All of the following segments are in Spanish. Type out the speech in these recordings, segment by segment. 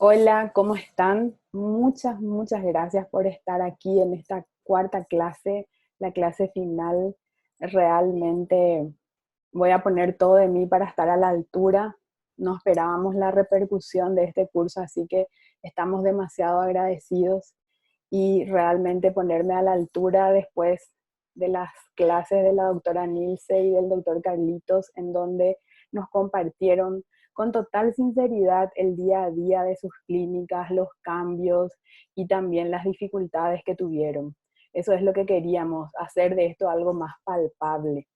Hola, ¿cómo están? Muchas gracias por estar aquí en esta cuarta clase, la clase final. Realmente voy a poner todo de mí para estar a la altura. No esperábamos la repercusión de este curso, así que estamos demasiado agradecidos y realmente ponerme a la altura después de las clases de la doctora Nilce y del doctor Carlitos, en donde nos compartieron con total sinceridad el día a día de sus clínicas, los cambios y también las dificultades que tuvieron. Eso es lo que queríamos, hacer de esto algo más palpable.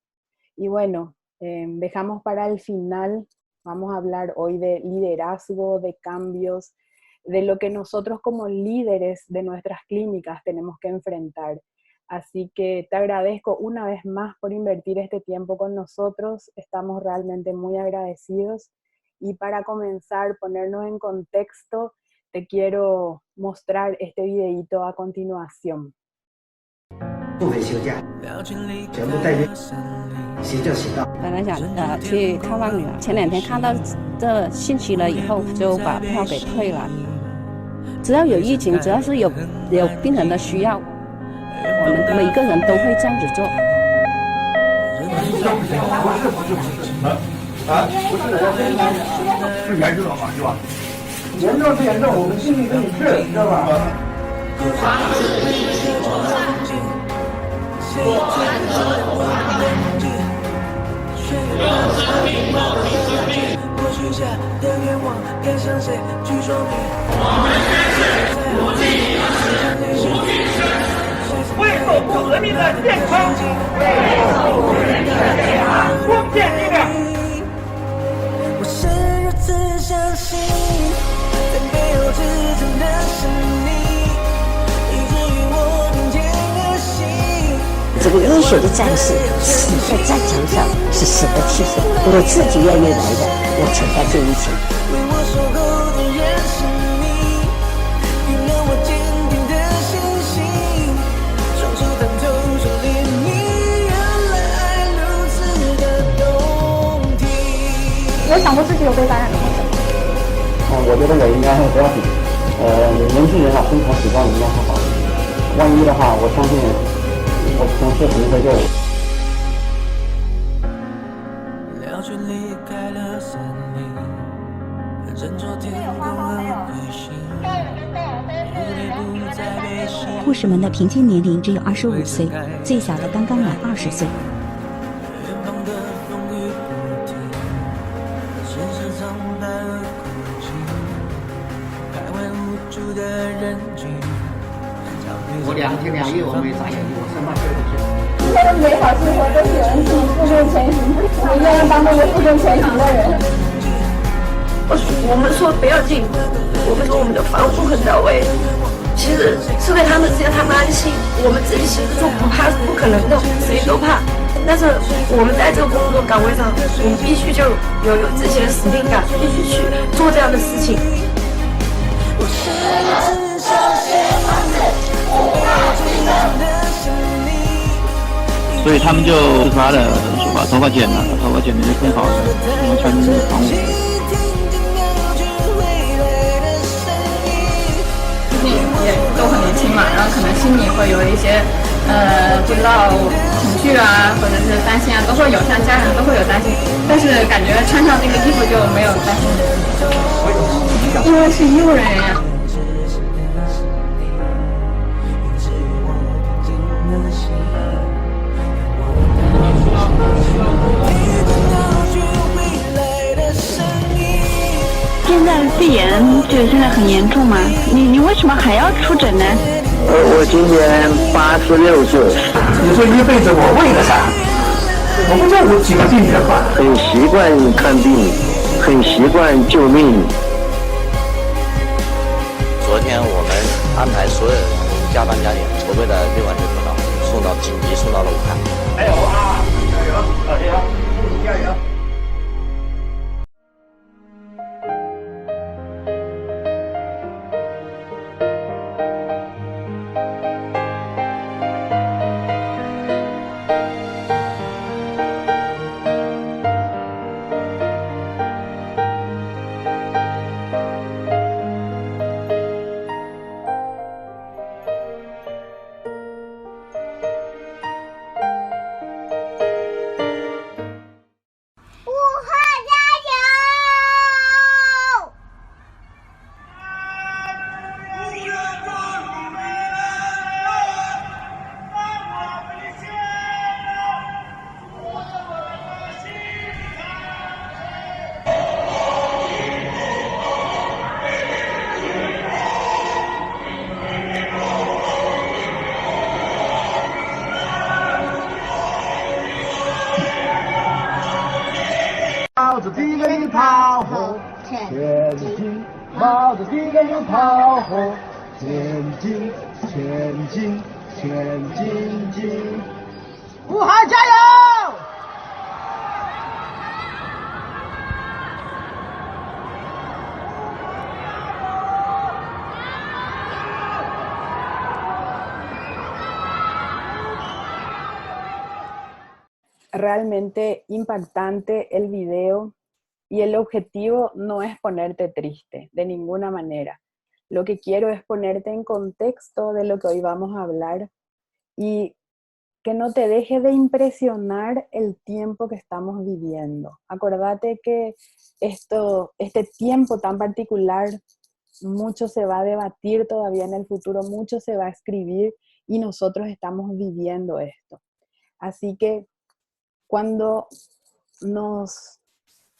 Y bueno, dejamos para el final, vamos a hablar hoy de liderazgo, de cambios, de lo que nosotros como líderes de nuestras clínicas tenemos que enfrentar. Así que te agradezco una vez más por invertir este tiempo con nosotros, estamos realmente muy agradecidos. Y para comenzar, ponernos en contexto, te quiero mostrar este videíto a continuación. 不可以休假，全部带着随叫随到。本来想去看望女儿，前2天看到这信息了以后，就把票给退了。只要有疫情，只要是有病人的需要，我们每个人都会这样子做。是严重了嘛，是吧？严重是严重，我们尽力给你治，知道吧？我许下的愿望，该向谁去说明？我们宣誓，努力以赴，为守护人民的健康，为守护人民的健康，光剑力量。我是如此相信，在背后支撑的是你，以至于我并肩而行。这个优秀的战士死在战场上是死得其所，我自己愿意来的，我承担这一切。为我守候的人是你，给了我坚定的信心，双手探头说怜悯，原来如此的动听。有想过自己有被感染的风险吗？我觉得我应该还不要紧。年轻人啊，生活习惯应该还好。万一的话，我相信我同事肯定会救我。了却离开了森林，忍受天空和灰心，蝴蝶不再被吸引。护士们的平均年龄只有25岁，最小的刚刚满20岁。远方的风雨不停，身上苍白而孤寂，徘徊无助的人群。我2天2夜我没眨眼睛，我生怕睡不睡。一切的美好生活都是有人替你负重前行，我们愿意当那个负重前行的人。我们说不要紧，我们说我们的防护很到位，其实是为他们，只要他们安心。我们自己其实说不怕是不可能的，谁都怕。但是我们在这个工作岗位上，我们必须就有自己的使命感，必须去做这样的事情。我是自相信，所以他们就自发的说把头发剪了，头发剪的就更好了，完全防护。自己也都很年轻嘛，然后可能心里会有一些不知道恐惧啊，或者是担心啊，都会有，像家人都会有担心，但是感觉穿上那个衣服就没有担心，因为是医务人员呀。现在肺炎就是现在很严重嘛，你为什么还要出诊呢？我今年86岁。你说一辈子我为了啥？我不在乎几个病人吧。很习惯看病，很习惯救命。昨天我们安排所有人加班加点筹备了6万只口罩，紧急送到了武汉。加油啊！加油！加油！加油！着敌人的炮火，前进，前进，前进进！武汉加油！Realmente impactante el video y el objetivo no es ponerte triste de ninguna manera. Lo que quiero es ponerte en contexto de lo que hoy vamos a hablar y que no te deje de impresionar el tiempo que estamos viviendo. Acordate que este tiempo tan particular, mucho se va a debatir todavía en el futuro, mucho se va a escribir y nosotros estamos viviendo esto. Así que cuando nos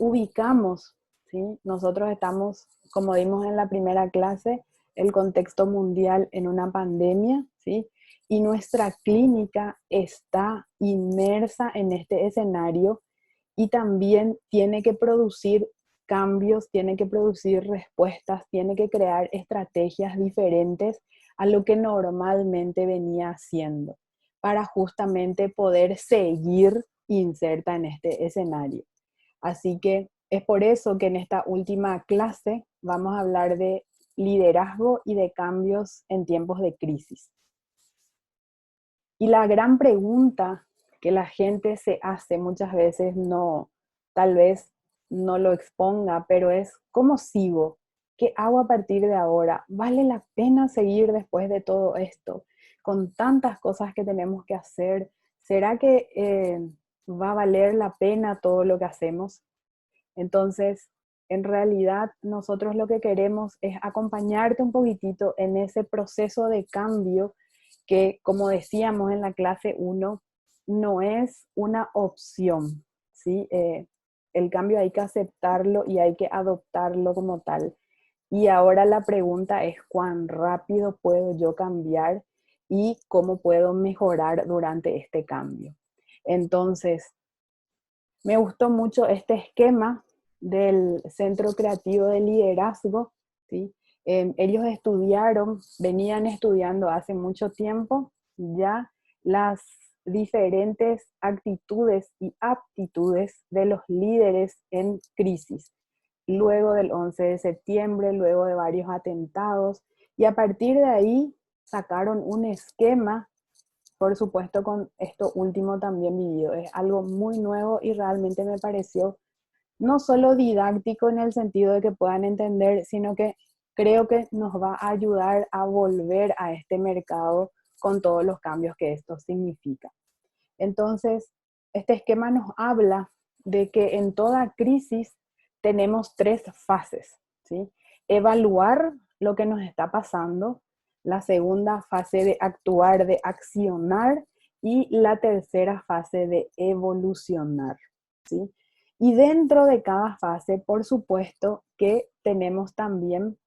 ubicamos, ¿sí? Nosotros estamos, como vimos en la primera clase, el contexto mundial en una pandemia, ¿sí? Y nuestra clínica está inmersa en este escenario y también tiene que producir cambios, tiene que producir respuestas, tiene que crear estrategias diferentes a lo que normalmente venía haciendo para justamente poder seguir inserta en este escenario. Así que es por eso que en esta última clase vamos a hablar de liderazgo y de cambios en tiempos de crisis. Y la gran pregunta que la gente se hace muchas veces, tal vez no lo exponga, pero es ¿cómo sigo? ¿Qué hago a partir de ahora? ¿Vale la pena seguir después de todo esto? Con tantas cosas que tenemos que hacer, ¿será que va a valer la pena todo lo que hacemos? Entonces, en realidad, nosotros lo que queremos es acompañarte un poquitito en ese proceso de cambio que, como decíamos en la clase 1, no es una opción, ¿sí? El cambio hay que aceptarlo y hay que adoptarlo como tal. Y ahora la pregunta es, ¿cuán rápido puedo yo cambiar y cómo puedo mejorar durante este cambio? Entonces, me gustó mucho este esquema del Centro Creativo de Liderazgo, ¿sí? Ellos venían estudiando hace mucho tiempo ya las diferentes actitudes y aptitudes de los líderes en crisis, luego del 11 de septiembre, luego de varios atentados, y a partir de ahí sacaron un esquema, por supuesto con esto último también vivido. Es algo muy nuevo y realmente me pareció no solo didáctico en el sentido de que puedan entender, sino que creo que nos va a ayudar a volver a este mercado con todos los cambios que esto significa. Entonces, este esquema nos habla de que en toda crisis tenemos 3 fases, ¿sí? Evaluar lo que nos está pasando, la segunda fase de actuar, de accionar, y la tercera fase de evolucionar, ¿sí? Y dentro de cada fase, por supuesto, que tenemos también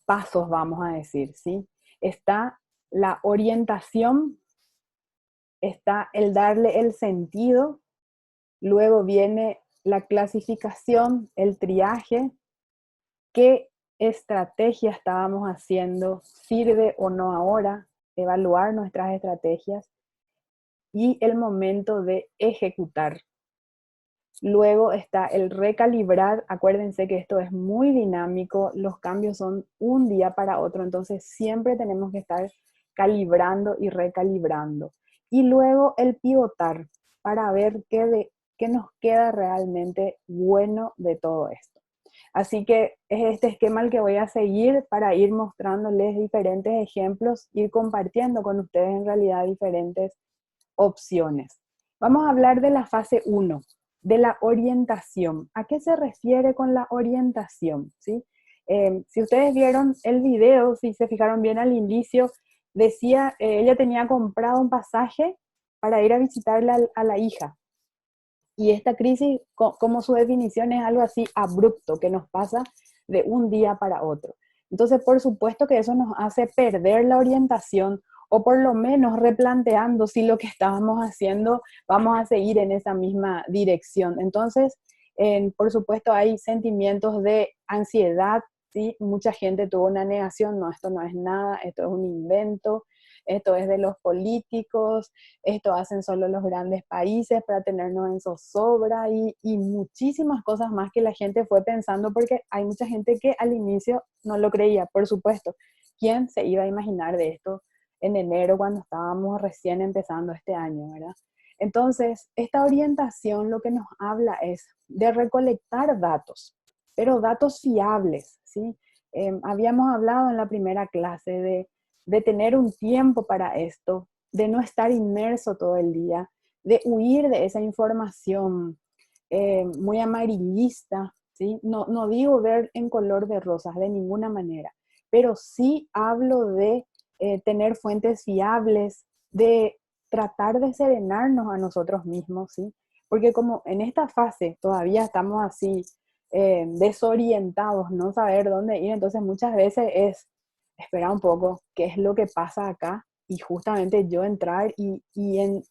pasos, vamos a decir, ¿sí? Está la orientación, está el darle el sentido, luego viene la clasificación, el triaje, qué estrategia estábamos haciendo, sirve o no ahora, evaluar nuestras estrategias, y el momento de ejecutar. Luego está el recalibrar. Acuérdense que esto es muy dinámico, los cambios son un día para otro, entonces siempre tenemos que estar calibrando y recalibrando. Y luego el pivotar para ver qué nos queda realmente bueno de todo esto. Así que es este esquema el que voy a seguir para ir mostrándoles diferentes ejemplos, ir compartiendo con ustedes en realidad diferentes opciones. Vamos a hablar de la fase 1, de la orientación. ¿A qué se refiere con la orientación? ¿Sí? Si ustedes vieron el video, si se fijaron bien al inicio, decía, ella tenía comprado un pasaje para ir a visitarle a la hija. Y esta crisis, como su definición, es algo así abrupto, que nos pasa de un día para otro. Entonces, por supuesto que eso nos hace perder la orientación, o por lo menos replanteando si lo que estábamos haciendo vamos a seguir en esa misma dirección. Entonces, por supuesto, hay sentimientos de ansiedad, ¿sí? Mucha gente tuvo una negación, no, esto no es nada, esto es un invento, esto es de los políticos, esto hacen solo los grandes países para tenernos en zozobra y muchísimas cosas más que la gente fue pensando, porque hay mucha gente que al inicio no lo creía, por supuesto. ¿Quién se iba a imaginar de esto en enero cuando estábamos recién empezando este año, ¿verdad? Entonces, esta orientación lo que nos habla es de recolectar datos, pero datos fiables, ¿sí? Habíamos hablado en la primera clase de tener un tiempo para esto, de no estar inmerso todo el día, de huir de esa información muy amarillista, ¿sí? No digo ver en color de rosas de ninguna manera, pero sí hablo de tener fuentes fiables, de tratar de serenarnos a nosotros mismos, ¿sí? Porque como en esta fase todavía estamos así desorientados, no saber dónde ir, entonces muchas veces es esperar un poco qué es lo que pasa acá y justamente yo entrar y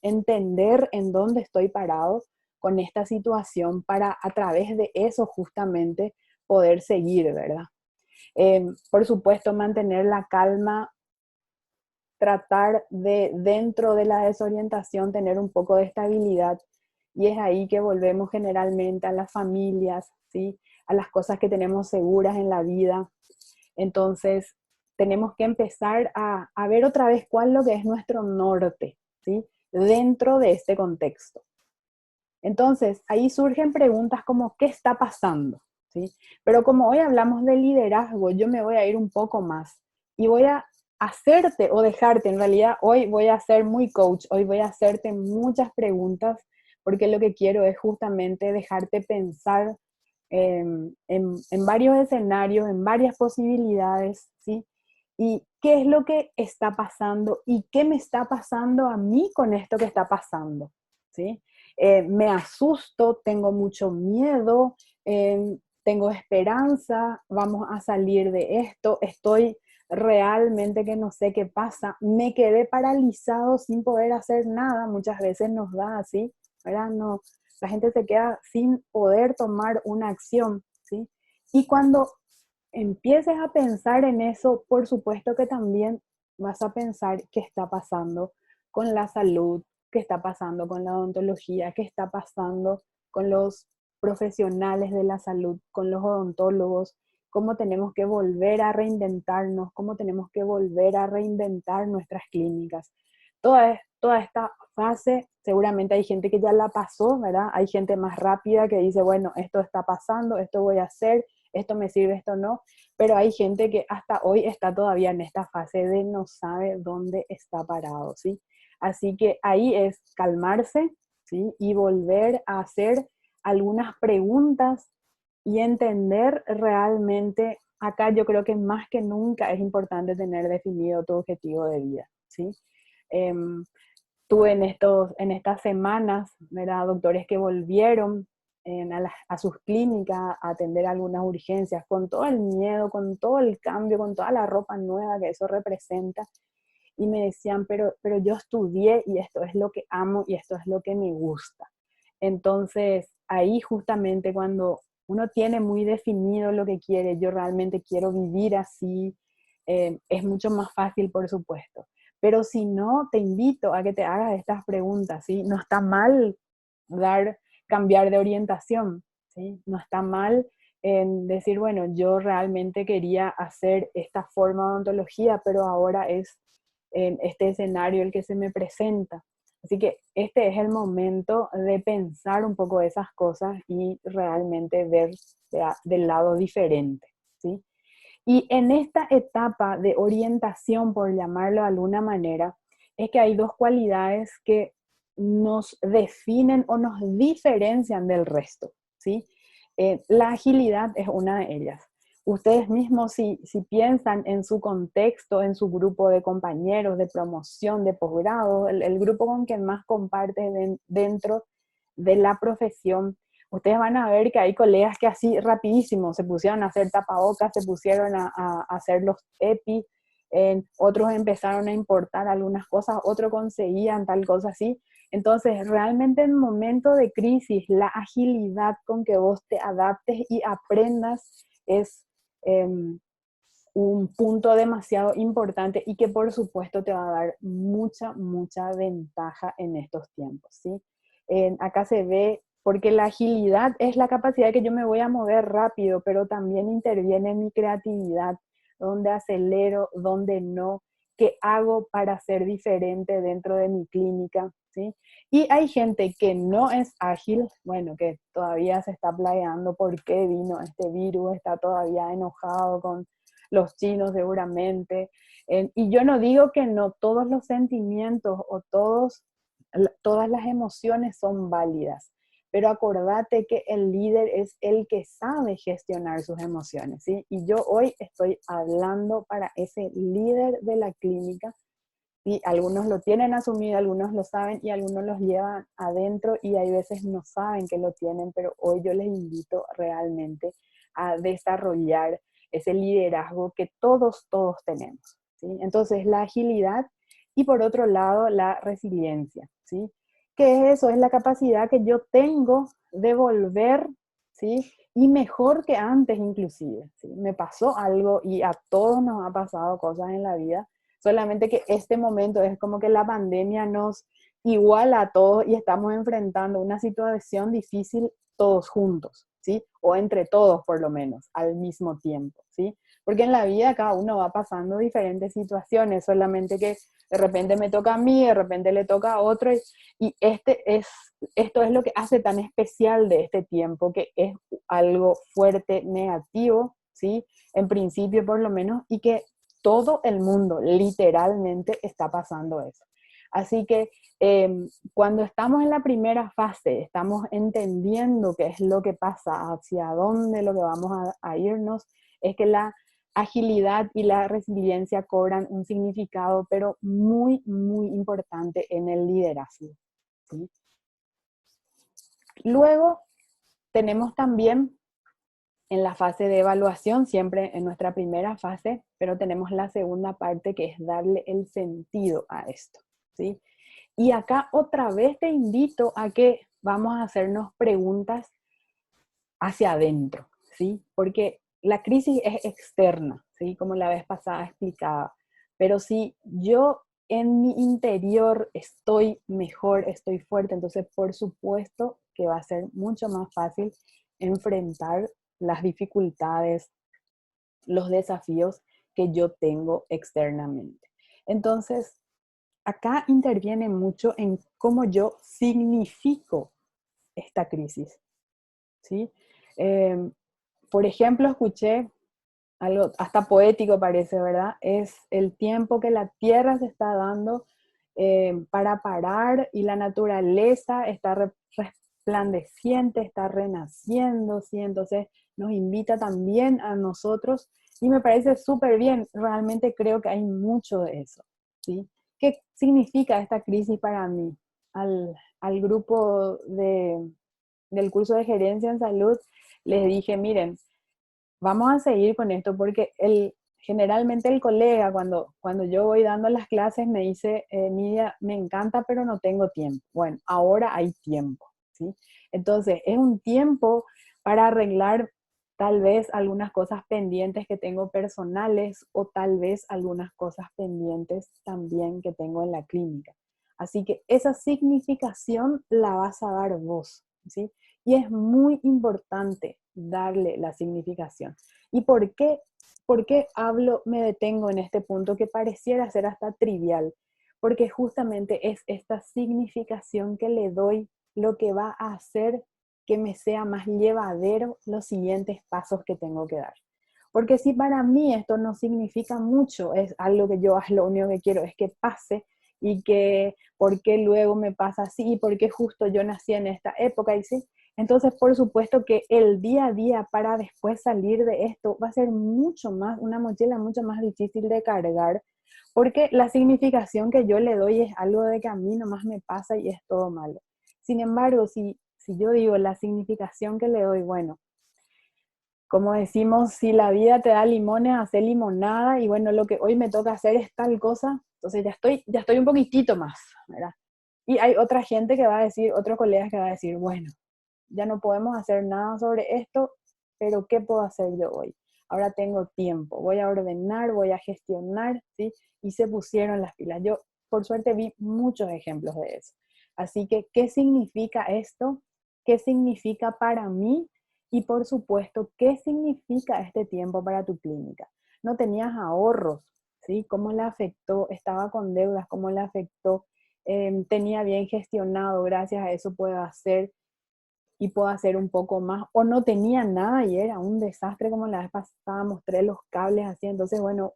entender en dónde estoy parado con esta situación para a través de eso justamente poder seguir, ¿verdad? Por supuesto, mantener la calma, tratar de, dentro de la desorientación, tener un poco de estabilidad. Y es ahí que volvemos generalmente a las familias, ¿sí? A las cosas que tenemos seguras en la vida. Entonces, tenemos que empezar a ver otra vez cuál es lo que es nuestro norte, ¿sí? Dentro de este contexto. Entonces, ahí surgen preguntas como, ¿qué está pasando? ¿Sí? Pero como hoy hablamos de liderazgo, yo me voy a ir un poco más y voy a hacerte o dejarte, en realidad hoy voy a ser muy coach, hoy voy a hacerte muchas preguntas porque lo que quiero es justamente dejarte pensar en varios escenarios, en varias posibilidades, ¿sí? Y qué es lo que está pasando y qué me está pasando a mí con esto que está pasando, ¿sí? Me asusto, tengo mucho miedo, tengo esperanza, vamos a salir de esto, estoy realmente que no sé qué pasa, me quedé paralizado sin poder hacer nada, muchas veces nos da así, ¿verdad? No, la gente se queda sin poder tomar una acción, ¿sí? Y cuando empieces a pensar en eso, por supuesto que también vas a pensar qué está pasando con la salud, qué está pasando con la odontología, qué está pasando con los profesionales de la salud, con los odontólogos, cómo tenemos que volver a reinventarnos, cómo tenemos que volver a reinventar nuestras clínicas. Toda esta fase, seguramente hay gente que ya la pasó, ¿verdad? Hay gente más rápida que dice, bueno, esto está pasando, esto voy a hacer, esto me sirve, esto no, pero hay gente que hasta hoy está todavía en esta fase de no sabe dónde está parado, ¿sí? Así que ahí es calmarse, ¿sí? Y volver a hacer algunas preguntas y entender realmente, acá yo creo que más que nunca es importante tener definido tu objetivo de vida, ¿sí? Tuve en estas semanas, ¿verdad? Doctores que volvieron a sus clínicas a atender algunas urgencias con todo el miedo, con todo el cambio, con toda la ropa nueva que eso representa. Y me decían, pero yo estudié y esto es lo que amo y esto es lo que me gusta. Entonces, ahí justamente cuando uno tiene muy definido lo que quiere, yo realmente quiero vivir así, es mucho más fácil, por supuesto. Pero si no, te invito a que te hagas estas preguntas, ¿sí? No está mal cambiar de orientación, ¿sí? No está mal en decir, bueno, yo realmente quería hacer esta forma de odontología, pero ahora es este escenario el que se me presenta. Así que este es el momento de pensar un poco esas cosas y realmente ver del lado diferente, ¿sí? Y en esta etapa de orientación, por llamarlo de alguna manera, es que hay dos cualidades que nos definen o nos diferencian del resto, ¿sí? La agilidad es una de ellas. Ustedes mismos, si piensan en su contexto, en su grupo de compañeros de promoción, de posgrado, el grupo con quien más comparten dentro de la profesión, ustedes van a ver que hay colegas que así rapidísimo se pusieron a hacer tapabocas, se pusieron a hacer los EPI, otros empezaron a importar algunas cosas, otros conseguían tal cosa así. Entonces, realmente en momento de crisis, la agilidad con que vos te adaptes y aprendas es un punto demasiado importante y que por supuesto te va a dar mucha, mucha ventaja en estos tiempos, ¿sí? Acá se ve, porque la agilidad es la capacidad que yo me voy a mover rápido, pero también interviene mi creatividad, dónde acelero, dónde no, qué hago para ser diferente dentro de mi clínica, ¿sí? Y hay gente que no es ágil, bueno, que todavía se está plagueando por qué vino este virus, está todavía enojado con los chinos seguramente. Y yo no digo que no todos los sentimientos o todas las emociones son válidas, pero acordate que el líder es el que sabe gestionar sus emociones, ¿sí? Y yo hoy estoy hablando para ese líder de la clínica, ¿sí? Algunos lo tienen asumido, algunos lo saben y algunos los llevan adentro y hay veces no saben que lo tienen, pero hoy yo les invito realmente a desarrollar ese liderazgo que todos tenemos, ¿sí? Entonces, la agilidad y por otro lado, la resiliencia, ¿sí? ¿Qué es eso? Es la capacidad que yo tengo de volver, ¿sí? Y mejor que antes inclusive, ¿sí? Me pasó algo y a todos nos ha pasado cosas en la vida, solamente que este momento es como que la pandemia nos iguala a todos y estamos enfrentando una situación difícil todos juntos, ¿sí? O entre todos por lo menos, al mismo tiempo, ¿sí? Porque en la vida cada uno va pasando diferentes situaciones, solamente que de repente me toca a mí, de repente le toca a otro, y esto es lo que hace tan especial de este tiempo, que es algo fuerte, negativo, ¿sí? En principio por lo menos, y que todo el mundo literalmente está pasando eso. Así que cuando estamos en la primera fase, estamos entendiendo qué es lo que pasa, hacia dónde lo que vamos a irnos, es que la agilidad y la resiliencia cobran un significado, pero muy, muy importante en el liderazgo, ¿sí? Luego tenemos también en la fase de evaluación, siempre en nuestra primera fase, pero tenemos la segunda parte que es darle el sentido a esto, ¿sí? Y acá otra vez te invito a que vamos a hacernos preguntas hacia adentro, ¿sí? Porque la crisis es externa, ¿sí? Como la vez pasada explicaba. Pero si yo en mi interior estoy mejor, estoy fuerte, entonces por supuesto que va a ser mucho más fácil enfrentar las dificultades, los desafíos que yo tengo externamente. Entonces, acá interviene mucho en cómo yo significo esta crisis, ¿sí? Por ejemplo, escuché algo hasta poético parece, ¿verdad? Es el tiempo que la tierra se está dando para parar y la naturaleza está resplandeciente, está renaciendo, ¿sí? Entonces nos invita también a nosotros y me parece súper bien, realmente creo que hay mucho de eso, ¿sí? ¿Qué significa esta crisis para mí? Al grupo del curso de gerencia en salud les dije, miren, vamos a seguir con esto porque generalmente el colega cuando yo voy dando las clases me dice, Nidia, me encanta pero no tengo tiempo. Bueno, ahora hay tiempo, ¿sí? Entonces es un tiempo para arreglar tal vez algunas cosas pendientes que tengo personales o tal vez algunas cosas pendientes también que tengo en la clínica. Así que esa significación la vas a dar vos, ¿sí? Y es muy importante darle la significación. ¿Y por qué me detengo en este punto que pareciera ser hasta trivial? Porque justamente es esta significación que le doy lo que va a hacer que me sea más llevadero los siguientes pasos que tengo que dar. Porque si para mí esto no significa mucho, es algo que yo lo único que quiero es que pase, y que por qué luego me pasa así, y por qué justo yo nací en esta época, y sí, entonces por supuesto que el día a día para después salir de esto va a ser mucho más, una mochila mucho más difícil de cargar, porque la significación que yo le doy es algo de que a mí nomás me pasa y es todo malo. Sin embargo, si yo digo la significación que le doy, bueno, como decimos, si la vida te da limones, hace limonada, y bueno, lo que hoy me toca hacer es tal cosa, entonces ya estoy un poquitito más, ¿verdad? Y hay otra gente que va a decir, otros colegas que va a decir, bueno, ya no podemos hacer nada sobre esto, pero ¿qué puedo hacer yo hoy? ahora tengo tiempo, voy a ordenar, voy a gestionar, ¿sí? Y se pusieron las pilas. Yo, por suerte, vi muchos ejemplos de eso. Así que, ¿qué significa esto? ¿Qué significa para mí? Y por supuesto, ¿qué significa este tiempo para tu clínica? No tenías ahorros, ¿sí? ¿Cómo le afectó? Estaba con deudas, ¿cómo le afectó? Tenía bien gestionado, gracias a eso puedo hacer y puedo hacer un poco más, o no tenía nada y era un desastre como la vez pasada, mostré los cables así, entonces bueno,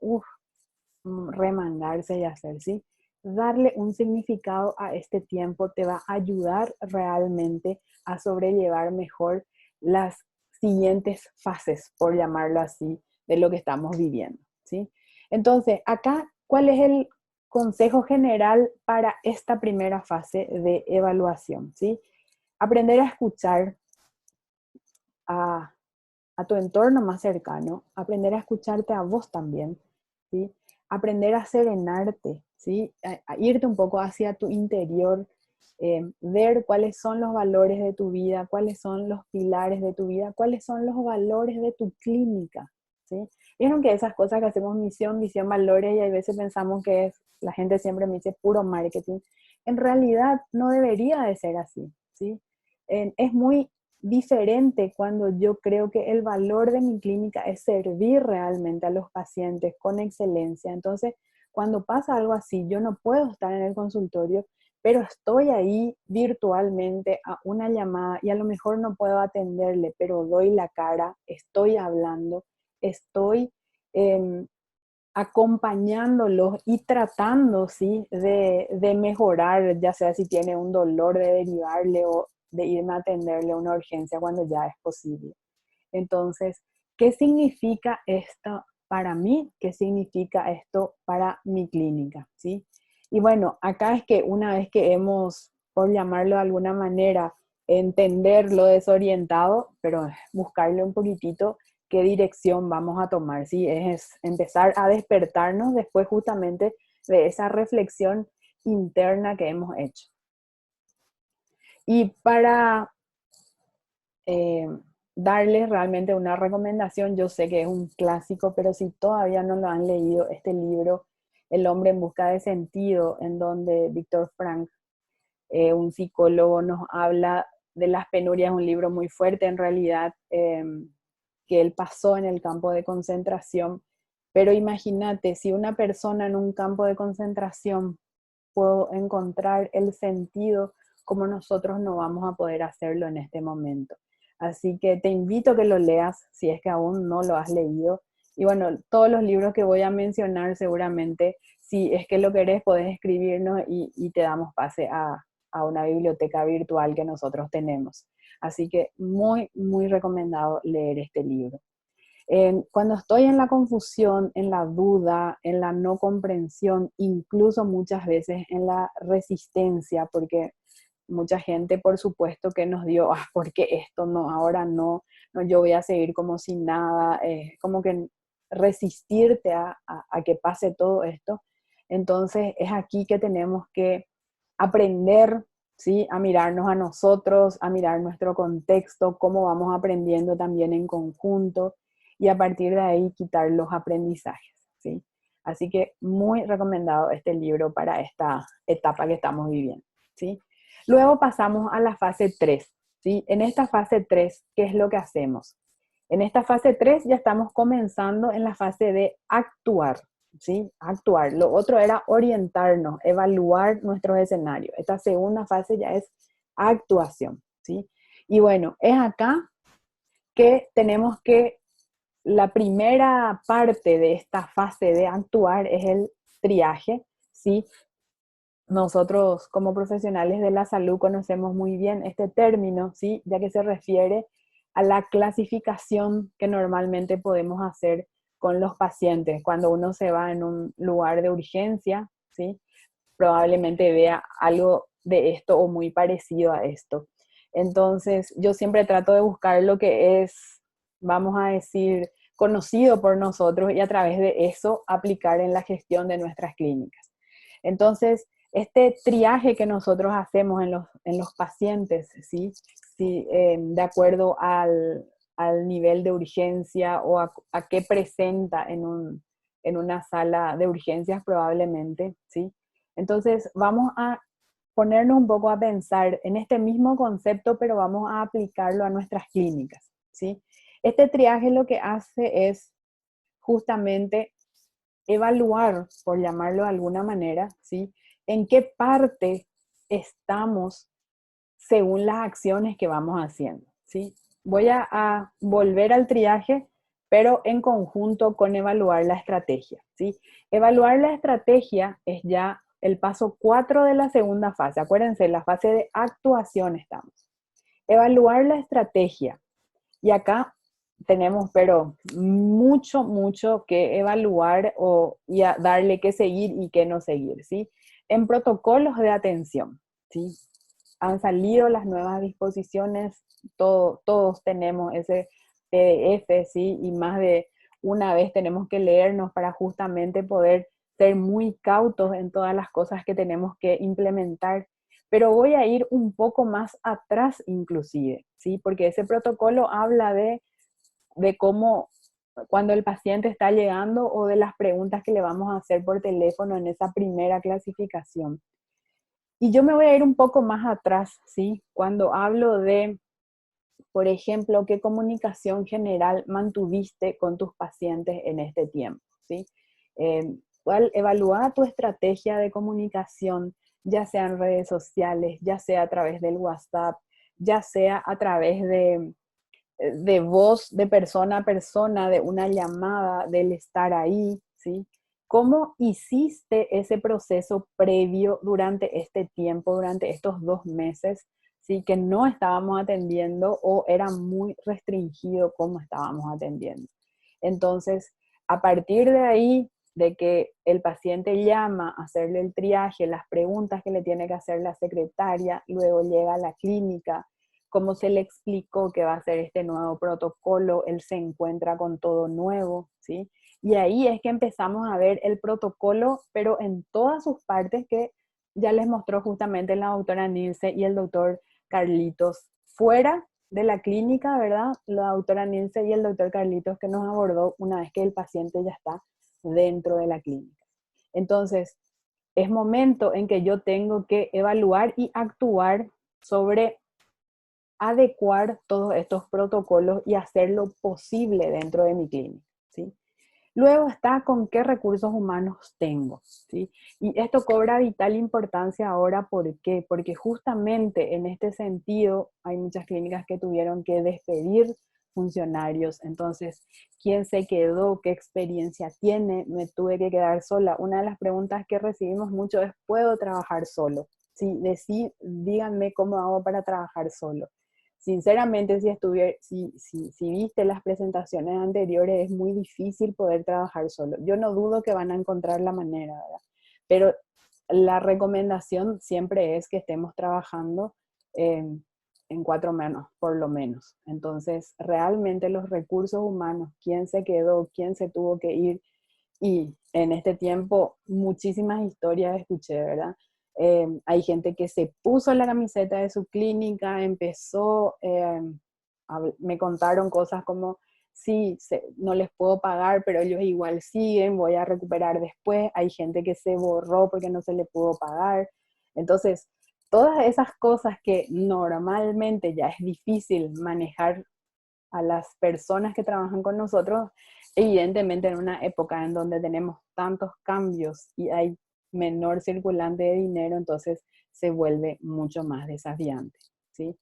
remangarse y hacer, ¿sí? Darle un significado a este tiempo te va a ayudar realmente a sobrellevar mejor las siguientes fases, por llamarlo así, de lo que estamos viviendo, ¿sí? Entonces, acá, ¿cuál es el consejo general para esta primera fase de evaluación, ¿sí? Aprender a escuchar a tu entorno más cercano, aprender a escucharte a vos también, ¿sí? Aprender a serenarte, ¿sí? A irte un poco hacia tu interior, ver cuáles son los valores de tu vida, cuáles son los pilares de tu vida, cuáles son los valores de tu clínica, ¿sí? Vieron que esas cosas que hacemos misión, visión, valores, y a veces pensamos que es, la gente siempre me dice puro marketing. En realidad no debería de ser así, ¿sí? Es muy diferente cuando yo creo que el valor de mi clínica es servir realmente a los pacientes con excelencia. Entonces, cuando pasa algo así, yo no puedo estar en el consultorio, pero estoy ahí virtualmente a una llamada y a lo mejor no puedo atenderle, pero doy la cara, estoy hablando, estoy acompañándolos y tratando, ¿sí? de mejorar, ya sea si tiene un dolor, de derivarle o de irme a atenderle una urgencia cuando ya es posible. Entonces, ¿qué significa esto para mí? ¿Qué significa esto para mi clínica? ¿Sí? Y bueno, acá es que una vez que hemos, por llamarlo de alguna manera, entender lo desorientado, pero buscarle un poquitito qué dirección vamos a tomar, ¿sí? Es empezar a despertarnos después justamente de esa reflexión interna que hemos hecho. Y para darles realmente una recomendación, yo sé que es un clásico, pero si todavía no lo han leído, este libro, El hombre en busca de sentido, en donde Viktor Frankl, un psicólogo, nos habla de las penurias, un libro muy fuerte en realidad, que él pasó en el campo de concentración. Pero imagínate, si una persona en un campo de concentración puede encontrar el sentido, como nosotros no vamos a poder hacerlo en este momento. Así que te invito a que lo leas, si es que aún no lo has leído. Y bueno, todos los libros que voy a mencionar seguramente, si es que lo querés, podés escribirnos y te damos pase a una biblioteca virtual que nosotros tenemos. Así que muy, muy recomendado leer este libro. Cuando estoy en la confusión, en la duda, en la no comprensión, incluso muchas veces en la resistencia, porque mucha gente, por supuesto, que nos dio, ¿por qué esto no? Ahora no, yo voy a seguir como sin nada, como que resistirte a que pase todo esto. Entonces es aquí que tenemos que aprender, ¿sí? A mirarnos a nosotros, a mirar nuestro contexto, cómo vamos aprendiendo también en conjunto, y a partir de ahí quitar los aprendizajes, ¿sí? Así que muy recomendado este libro para esta etapa que estamos viviendo, ¿sí? Luego pasamos a la fase 3, ¿sí? En esta fase 3, ¿qué es lo que hacemos? En esta fase 3 ya estamos comenzando en la fase de actuar, ¿sí? Actuar. Lo otro era orientarnos, evaluar nuestros escenarios. Esta segunda fase ya es actuación, ¿sí? Y bueno, es acá que tenemos que, la primera parte de esta fase de actuar es el triaje, ¿sí? Nosotros como profesionales de la salud conocemos muy bien este término, ¿sí? Ya que se refiere a la clasificación que normalmente podemos hacer con los pacientes. Cuando uno se va en un lugar de urgencia, ¿sí? Probablemente vea algo de esto o muy parecido a esto. Entonces, yo siempre trato de buscar lo que es, vamos a decir, conocido por nosotros y a través de eso aplicar en la gestión de nuestras clínicas. Entonces, este triaje que nosotros hacemos en los pacientes, ¿sí? Sí, de acuerdo al nivel de urgencia o a qué presenta en una sala de urgencias probablemente, ¿sí? Entonces vamos a ponernos un poco a pensar en este mismo concepto, pero vamos a aplicarlo a nuestras clínicas, ¿sí? Este triaje lo que hace es justamente evaluar, por llamarlo de alguna manera, ¿sí? En qué parte estamos según las acciones que vamos haciendo, ¿sí? Voy a volver al triaje, pero en conjunto con evaluar la estrategia, ¿sí? Evaluar la estrategia es ya el paso 4 de la segunda fase. Acuérdense, la fase de actuación estamos. Evaluar la estrategia. Y acá tenemos, pero mucho que evaluar y a darle que seguir y que no seguir, ¿sí? En protocolos de atención, ¿sí? Han salido las nuevas disposiciones, todos tenemos ese PDF, ¿sí? Y más de una vez tenemos que leernos para justamente poder ser muy cautos en todas las cosas que tenemos que implementar. Pero voy a ir un poco más atrás inclusive, ¿sí? Porque ese protocolo habla de cómo, cuando el paciente está llegando o de las preguntas que le vamos a hacer por teléfono en esa primera clasificación. Y yo me voy a ir un poco más atrás, ¿sí? Cuando hablo de, por ejemplo, qué comunicación general mantuviste con tus pacientes en este tiempo, ¿sí? Evalúa tu estrategia de comunicación, ya sea en redes sociales, ya sea a través del WhatsApp, ya sea a través de voz, de persona a persona, de una llamada, del estar ahí, ¿sí? ¿Cómo hiciste ese proceso previo durante este tiempo, durante estos 2 meses, ¿sí? Que no estábamos atendiendo o era muy restringido cómo estábamos atendiendo? Entonces, a partir de ahí, de que el paciente llama a hacerle el triaje, las preguntas que le tiene que hacer la secretaria, luego llega a la clínica, cómo se le explicó que va a ser este nuevo protocolo, él se encuentra con todo nuevo, ¿sí? Y ahí es que empezamos a ver el protocolo, pero en todas sus partes que ya les mostró justamente la doctora Nilce y el doctor Carlitos, fuera de la clínica, ¿verdad? La doctora Nilce y el doctor Carlitos que nos abordó una vez que el paciente ya está dentro de la clínica. Entonces, es momento en que yo tengo que evaluar y actuar sobre adecuar todos estos protocolos y hacer lo posible dentro de mi clínica, ¿sí? Luego está con qué recursos humanos tengo, ¿sí? Y esto cobra vital importancia ahora, ¿por qué? Porque justamente en este sentido hay muchas clínicas que tuvieron que despedir funcionarios. Entonces, ¿quién se quedó? ¿Qué experiencia tiene? Me tuve que quedar sola. Una de las preguntas que recibimos mucho es, ¿puedo trabajar solo? Sí, díganme cómo hago para trabajar solo. Sinceramente, si viste las presentaciones anteriores, es muy difícil poder trabajar solo. Yo no dudo que van a encontrar la manera, ¿verdad? Pero la recomendación siempre es que estemos trabajando en 4 manos, por lo menos. Entonces, realmente los recursos humanos, quién se quedó, quién se tuvo que ir, y en este tiempo muchísimas historias escuché, ¿verdad? Hay gente que se puso la camiseta de su clínica, empezó, me contaron cosas como, sí, no les puedo pagar, pero ellos igual siguen, voy a recuperar después. Hay gente que se borró porque no se le pudo pagar. Entonces, todas esas cosas que normalmente ya es difícil manejar a las personas que trabajan con nosotros, evidentemente en una época en donde tenemos tantos cambios y hay menor circulante de dinero, entonces se vuelve mucho más desafiante, ¿sí?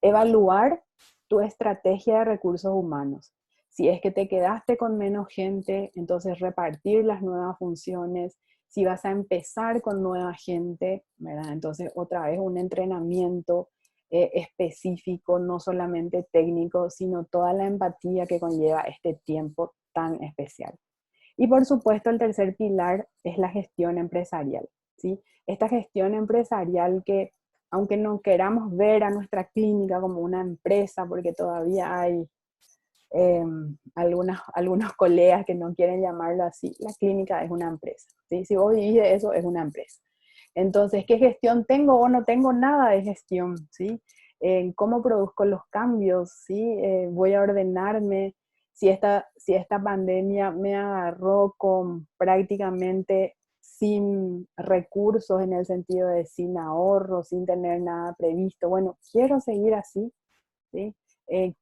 Evaluar tu estrategia de recursos humanos. Si es que te quedaste con menos gente, entonces repartir las nuevas funciones. Si vas a empezar con nueva gente, ¿verdad? Entonces otra vez un entrenamiento específico, no solamente técnico, sino toda la empatía que conlleva este tiempo tan especial. Y por supuesto el tercer pilar es la gestión empresarial, ¿sí? Esta gestión empresarial que, aunque no queramos ver a nuestra clínica como una empresa, porque todavía hay algunos colegas que no quieren llamarlo así, la clínica es una empresa, ¿sí? Si vos vivís de eso, es una empresa. Entonces, ¿qué gestión tengo o no tengo? Nada de gestión, ¿sí? en cómo produzco los cambios, ¿sí? Voy a ordenarme. Si esta pandemia me agarró con prácticamente sin recursos, en el sentido de sin ahorro, sin tener nada previsto, bueno, quiero seguir así, ¿sí? Eh,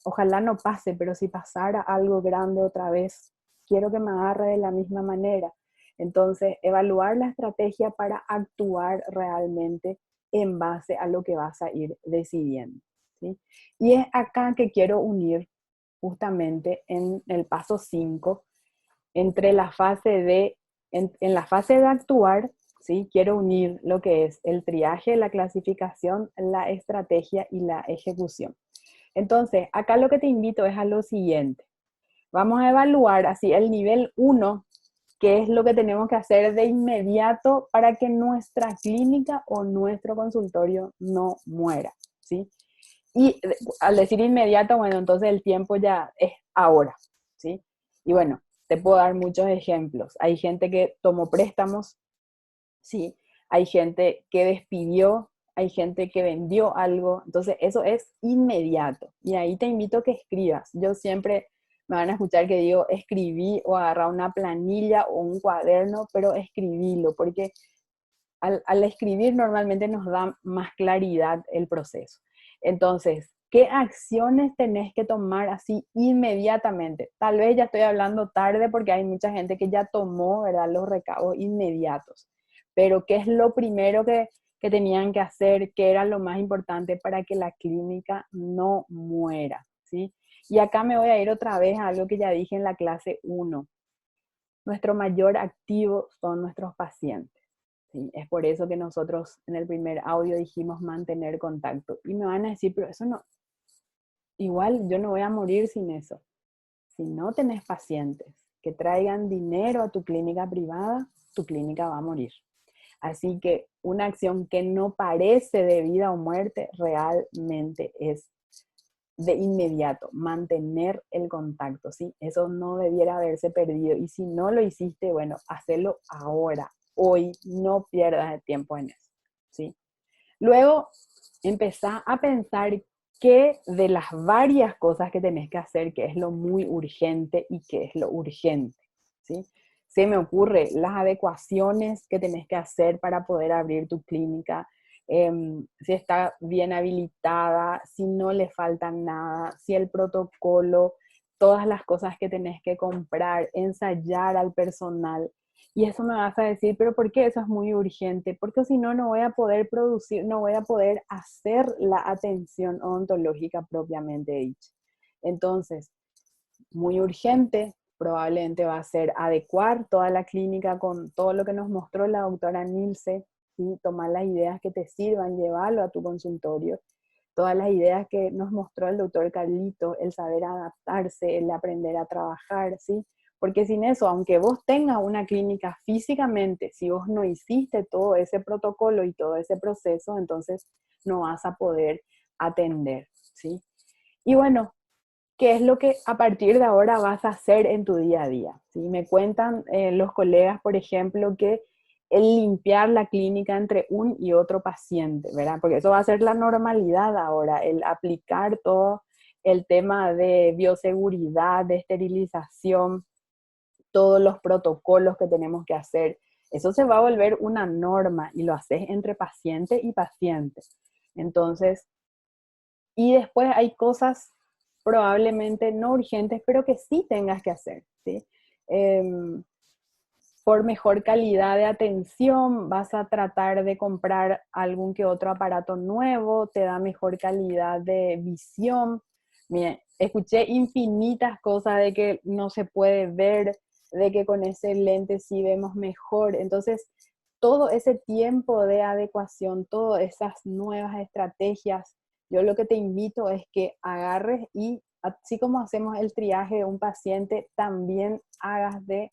Ojalá no pase, pero si pasara algo grande otra vez, quiero que me agarre de la misma manera. Entonces, evaluar la estrategia para actuar realmente en base a lo que vas a ir decidiendo, ¿sí? Y es acá que quiero unir justamente en el paso 5, entre la fase en la fase de actuar, ¿sí? Quiero unir lo que es el triaje, la clasificación, la estrategia y la ejecución. Entonces, acá lo que te invito es a lo siguiente. Vamos a evaluar así el nivel 1, que es lo que tenemos que hacer de inmediato para que nuestra clínica o nuestro consultorio no muera, ¿sí? Y al decir inmediato, bueno, entonces el tiempo ya es ahora, ¿sí? Y bueno, te puedo dar muchos ejemplos. Hay gente que tomó préstamos, ¿sí? Hay gente que despidió, hay gente que vendió algo, entonces eso es inmediato. Y ahí te invito a que escribas. Yo siempre me van a escuchar que digo escribí o agarrar una planilla o un cuaderno, pero escribílo, porque al escribir normalmente nos da más claridad el proceso. Entonces, ¿qué acciones tenés que tomar así inmediatamente? Tal vez ya estoy hablando tarde porque hay mucha gente que ya tomó, ¿verdad?, los recaudos inmediatos. Pero ¿qué es lo primero que tenían que hacer? ¿Qué era lo más importante para que la clínica no muera? ¿Sí? Y acá me voy a ir otra vez a algo que ya dije en la clase 1. Nuestro mayor activo son nuestros pacientes. ¿Sí? Es por eso que nosotros en el primer audio dijimos mantener contacto. Y me van a decir, pero eso no, igual yo no voy a morir sin eso. Si no tenés pacientes que traigan dinero a tu clínica privada, tu clínica va a morir. Así que una acción que no parece de vida o muerte realmente es de inmediato, mantener el contacto, ¿sí? Eso no debiera haberse perdido. Y si no lo hiciste, bueno, hacelo ahora, hoy, no pierdas el tiempo en eso, ¿sí? Luego, empezá a pensar qué de las varias cosas que tenés que hacer, qué es lo muy urgente y qué es lo urgente, ¿sí? Se me ocurre las adecuaciones que tenés que hacer para poder abrir tu clínica, si está bien habilitada, si no le falta nada, si el protocolo, todas las cosas que tenés que comprar, ensayar al personal. Y eso me vas a decir, pero ¿por qué eso es muy urgente? Porque si no, no voy a poder producir, no voy a poder hacer la atención odontológica propiamente dicha. Entonces, muy urgente, probablemente va a ser adecuar toda la clínica con todo lo que nos mostró la doctora Nilce, ¿sí? Tomar las ideas que te sirvan, llevarlo a tu consultorio. Todas las ideas que nos mostró el doctor Carlito, el saber adaptarse, el aprender a trabajar, ¿sí? Porque sin eso, aunque vos tengas una clínica físicamente, si vos no hiciste todo ese protocolo y todo ese proceso, entonces no vas a poder atender, ¿sí? Y bueno, ¿qué es lo que a partir de ahora vas a hacer en tu día a día? ¿Sí? Me cuentan los colegas, por ejemplo, que el limpiar la clínica entre un y otro paciente, ¿verdad? Porque eso va a ser la normalidad ahora, el aplicar todo el tema de bioseguridad, de esterilización, todos los protocolos que tenemos que hacer. Eso se va a volver una norma y lo haces entre paciente y paciente. Entonces, y después hay cosas probablemente no urgentes, pero que sí tengas que hacer, ¿sí? Por mejor calidad de atención, vas a tratar de comprar algún que otro aparato nuevo, te da mejor calidad de visión. Miren, escuché infinitas cosas de que no se puede ver, de que con ese lente sí vemos mejor. Entonces, todo ese tiempo de adecuación, todas esas nuevas estrategias, yo lo que te invito es que agarres y, así como hacemos el triaje de un paciente, también hagas de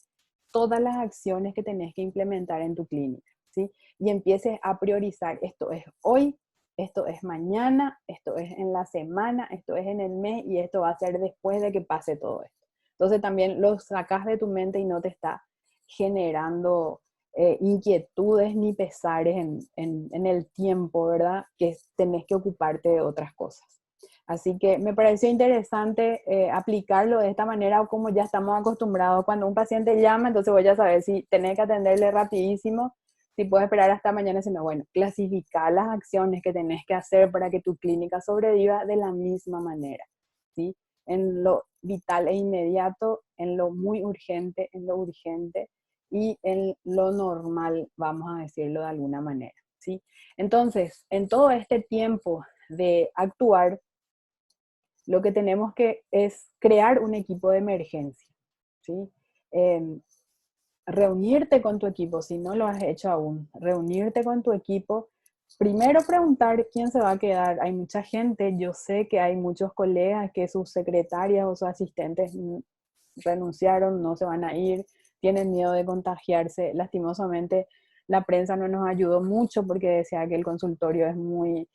todas las acciones que tenés que implementar en tu clínica, ¿sí? Y empieces a priorizar, esto es hoy, esto es mañana, esto es en la semana, esto es en el mes y esto va a ser después de que pase todo esto. Entonces también lo sacas de tu mente y no te está generando inquietudes ni pesares en el tiempo, ¿verdad? Que tenés que ocuparte de otras cosas. Así que me pareció interesante aplicarlo de esta manera, como ya estamos acostumbrados. Cuando un paciente llama, entonces voy a saber si tenés que atenderle rapidísimo, si puedes esperar hasta mañana, sino bueno, clasificar las acciones que tenés que hacer para que tu clínica sobreviva de la misma manera, ¿sí? En lo vital e inmediato, en lo muy urgente, en lo urgente, y en lo normal, vamos a decirlo de alguna manera, ¿sí? Entonces, en todo este tiempo de actuar, lo que tenemos que es crear un equipo de emergencia, ¿sí? Reunirte con tu equipo, si no lo has hecho aún, reunirte con tu equipo, primero preguntar quién se va a quedar. Hay mucha gente, yo sé que hay muchos colegas que sus secretarias o sus asistentes renunciaron, no se van a ir, tienen miedo de contagiarse. Lastimosamente, la prensa no nos ayudó mucho porque decía que el consultorio es muy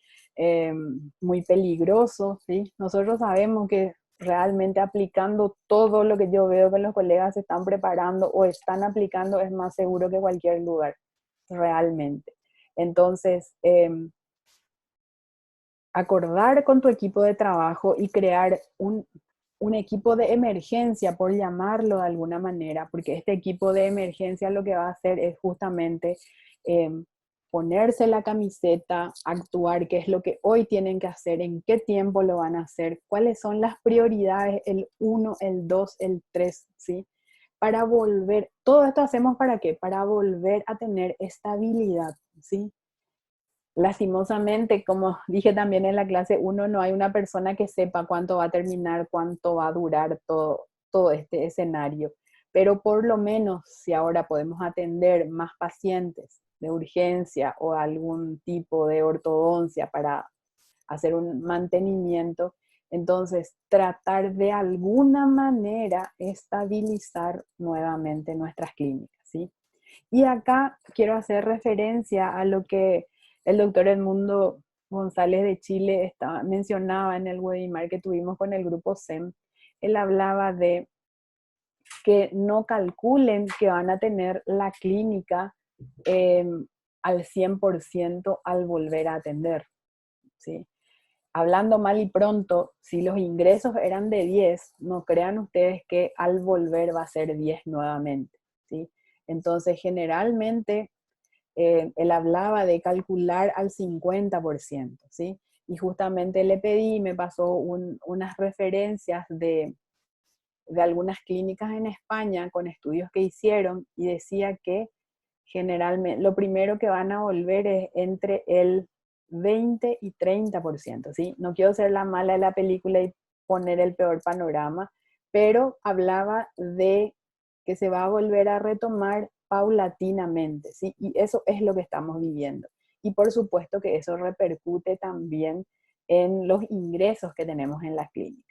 peligroso, ¿sí? Nosotros sabemos que realmente aplicando todo lo que yo veo que los colegas se están preparando o están aplicando es más seguro que cualquier lugar, realmente. Entonces, acordar con tu equipo de trabajo y crear un equipo de emergencia, por llamarlo de alguna manera, porque este equipo de emergencia lo que va a hacer es justamente ponerse la camiseta, actuar, qué es lo que hoy tienen que hacer, en qué tiempo lo van a hacer, cuáles son las prioridades, el 1, el 2, el 3, ¿sí? Para volver, todo esto hacemos ¿para qué? Para volver a tener estabilidad, ¿sí? Lastimosamente, como dije también en la clase 1, no hay una persona que sepa cuánto va a terminar, cuánto va a durar todo este escenario. Pero por lo menos, si ahora podemos atender más pacientes de urgencia o algún tipo de ortodoncia para hacer un mantenimiento, entonces tratar de alguna manera estabilizar nuevamente nuestras clínicas, ¿sí? Y acá quiero hacer referencia a lo que el doctor Edmundo González de Chile mencionaba en el webinar que tuvimos con el grupo SEM. Él hablaba de que no calculen que van a tener la clínica al 100% al volver a atender, ¿sí? Hablando mal y pronto, si los ingresos eran de 10, no crean ustedes que al volver va a ser 10 nuevamente, ¿sí? Entonces, generalmente, él hablaba de calcular al 50%, ¿sí? Y justamente le pedí, me pasó unas referencias de algunas clínicas en España con estudios que hicieron y decía que generalmente lo primero que van a volver es entre el 20 y 30%, ¿sí? No quiero ser la mala de la película y poner el peor panorama, pero hablaba de que se va a volver a retomar paulatinamente, ¿sí? Y eso es lo que estamos viviendo. Y por supuesto que eso repercute también en los ingresos que tenemos en las clínicas.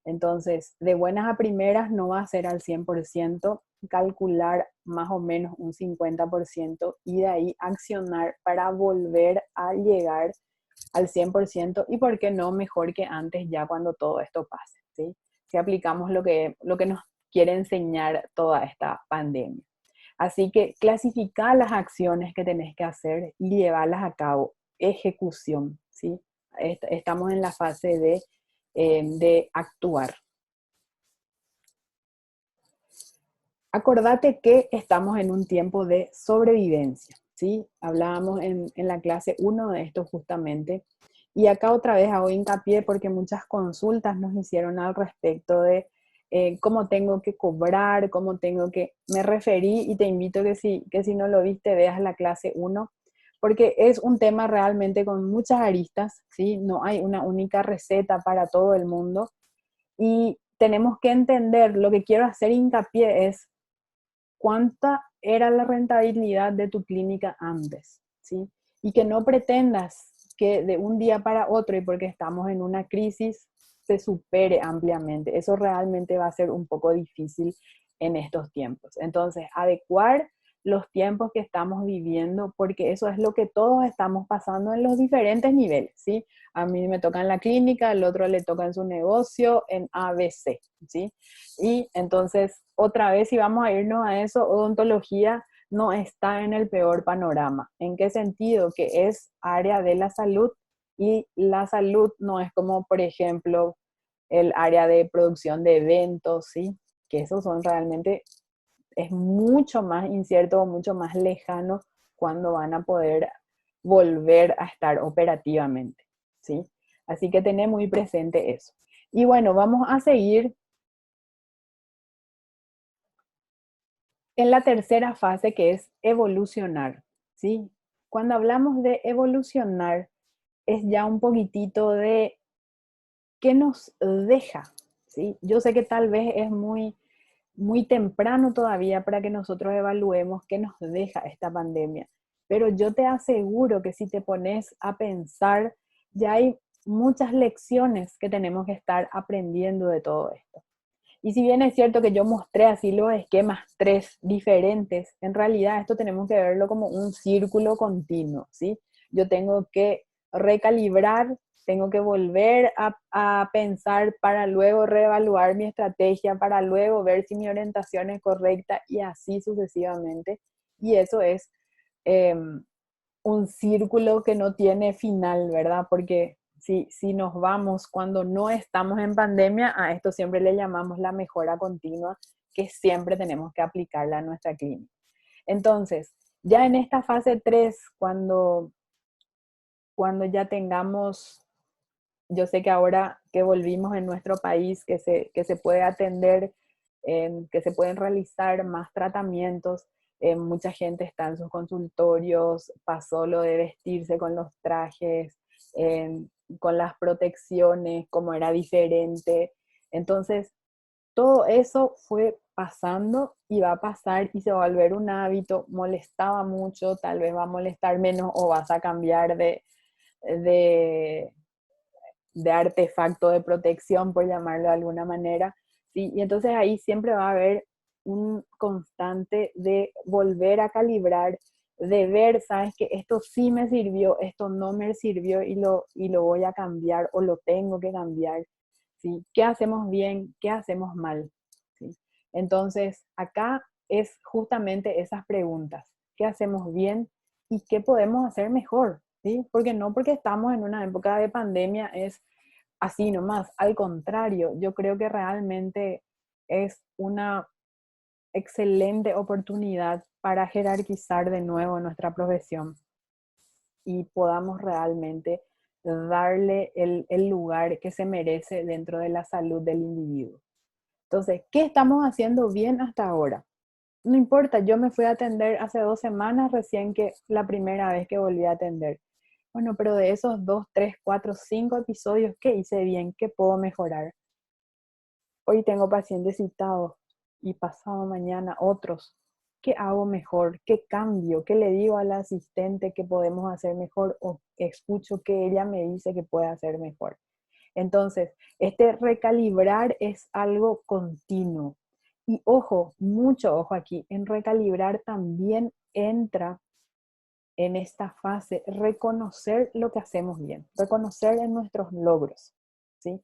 Entonces, de buenas a primeras no va a ser al 100%, calcular más o menos un 50% y de ahí accionar para volver a llegar al 100% y por qué no mejor que antes ya cuando todo esto pase, ¿sí? Si aplicamos lo que nos quiere enseñar toda esta pandemia. Así que clasificar las acciones que tenés que hacer y llevarlas a cabo, ejecución, ¿sí? Estamos en la fase de actuar. Acordate que estamos en un tiempo de sobrevivencia, ¿sí? Hablábamos en la clase 1 de esto justamente, y acá otra vez hago hincapié porque muchas consultas nos hicieron al respecto de cómo tengo que cobrar, cómo tengo que... Me referí y te invito que si no lo viste, veas la clase 1, porque es un tema realmente con muchas aristas, ¿sí? No hay una única receta para todo el mundo, y tenemos que entender, lo que quiero hacer hincapié es cuánta era la rentabilidad de tu clínica antes, ¿sí? Y que no pretendas que de un día para otro, y porque estamos en una crisis, se supere ampliamente. Eso realmente va a ser un poco difícil en estos tiempos. Entonces, adecuar los tiempos que estamos viviendo, porque eso es lo que todos estamos pasando en los diferentes niveles, ¿sí? A mí me toca en la clínica, al otro le toca en su negocio, en ABC, ¿sí? Y entonces, otra vez, si vamos a irnos a eso, odontología no está en el peor panorama. ¿En qué sentido? Que es área de la salud y la salud no es como, por ejemplo, el área de producción de eventos, ¿sí? Que esos son realmente, es mucho más incierto, mucho más lejano cuando van a poder volver a estar operativamente, ¿sí? Así que tener muy presente eso. Y bueno, vamos a seguir en la tercera fase, que es evolucionar, ¿sí? Cuando hablamos de evolucionar, es ya un poquitito de qué nos deja, ¿sí? Yo sé que tal vez es muy temprano todavía para que nosotros evaluemos qué nos deja esta pandemia, pero yo te aseguro que si te pones a pensar, ya hay muchas lecciones que tenemos que estar aprendiendo de todo esto. Y si bien es cierto que yo mostré así los esquemas 3 diferentes, en realidad esto tenemos que verlo como un círculo continuo, ¿sí? Yo tengo que recalibrar, tengo que volver a pensar para luego reevaluar mi estrategia, para luego ver si mi orientación es correcta y así sucesivamente. Y eso es un círculo que no tiene final, ¿verdad? Porque si nos vamos cuando no estamos en pandemia, a esto siempre le llamamos la mejora continua, que siempre tenemos que aplicarla a nuestra clínica. Entonces, ya en esta fase 3, cuando ya tengamos, yo sé que ahora que volvimos en nuestro país, que se puede atender, que se pueden realizar más tratamientos, mucha gente está en sus consultorios, pasó lo de vestirse con los trajes, con las protecciones, como era diferente. Entonces, todo eso fue pasando y va a pasar y se va a volver un hábito. Molestaba mucho, tal vez va a molestar menos o vas a cambiar de artefacto de protección, por llamarlo de alguna manera, ¿sí? Y entonces ahí siempre va a haber un constante de volver a calibrar, de ver, sabes que esto sí me sirvió, esto no me sirvió y lo voy a cambiar o lo tengo que cambiar, ¿sí? ¿Qué hacemos bien? ¿Qué hacemos mal? ¿Sí? Entonces acá es justamente esas preguntas. ¿Qué hacemos bien y qué podemos hacer mejor? ¿Sí? Porque no porque estamos en una época de pandemia es así nomás, al contrario, yo creo que realmente es una excelente oportunidad para jerarquizar de nuevo nuestra profesión y podamos realmente darle el lugar que se merece dentro de la salud del individuo. Entonces, ¿qué estamos haciendo bien hasta ahora? No importa, yo me fui a atender hace 2 semanas recién, que la primera vez que volví a atender. Bueno, pero de esos 2, 3, 4, 5 episodios, ¿qué hice bien? ¿Qué puedo mejorar? Hoy tengo pacientes citados y pasado mañana otros. ¿Qué hago mejor? ¿Qué cambio? ¿Qué le digo al asistente que podemos hacer mejor? O escucho que ella me dice que puede hacer mejor. Entonces, este recalibrar es algo continuo. Y ojo, mucho ojo aquí, en recalibrar también entra en esta fase reconocer lo que hacemos bien, reconocer en nuestros logros, ¿sí?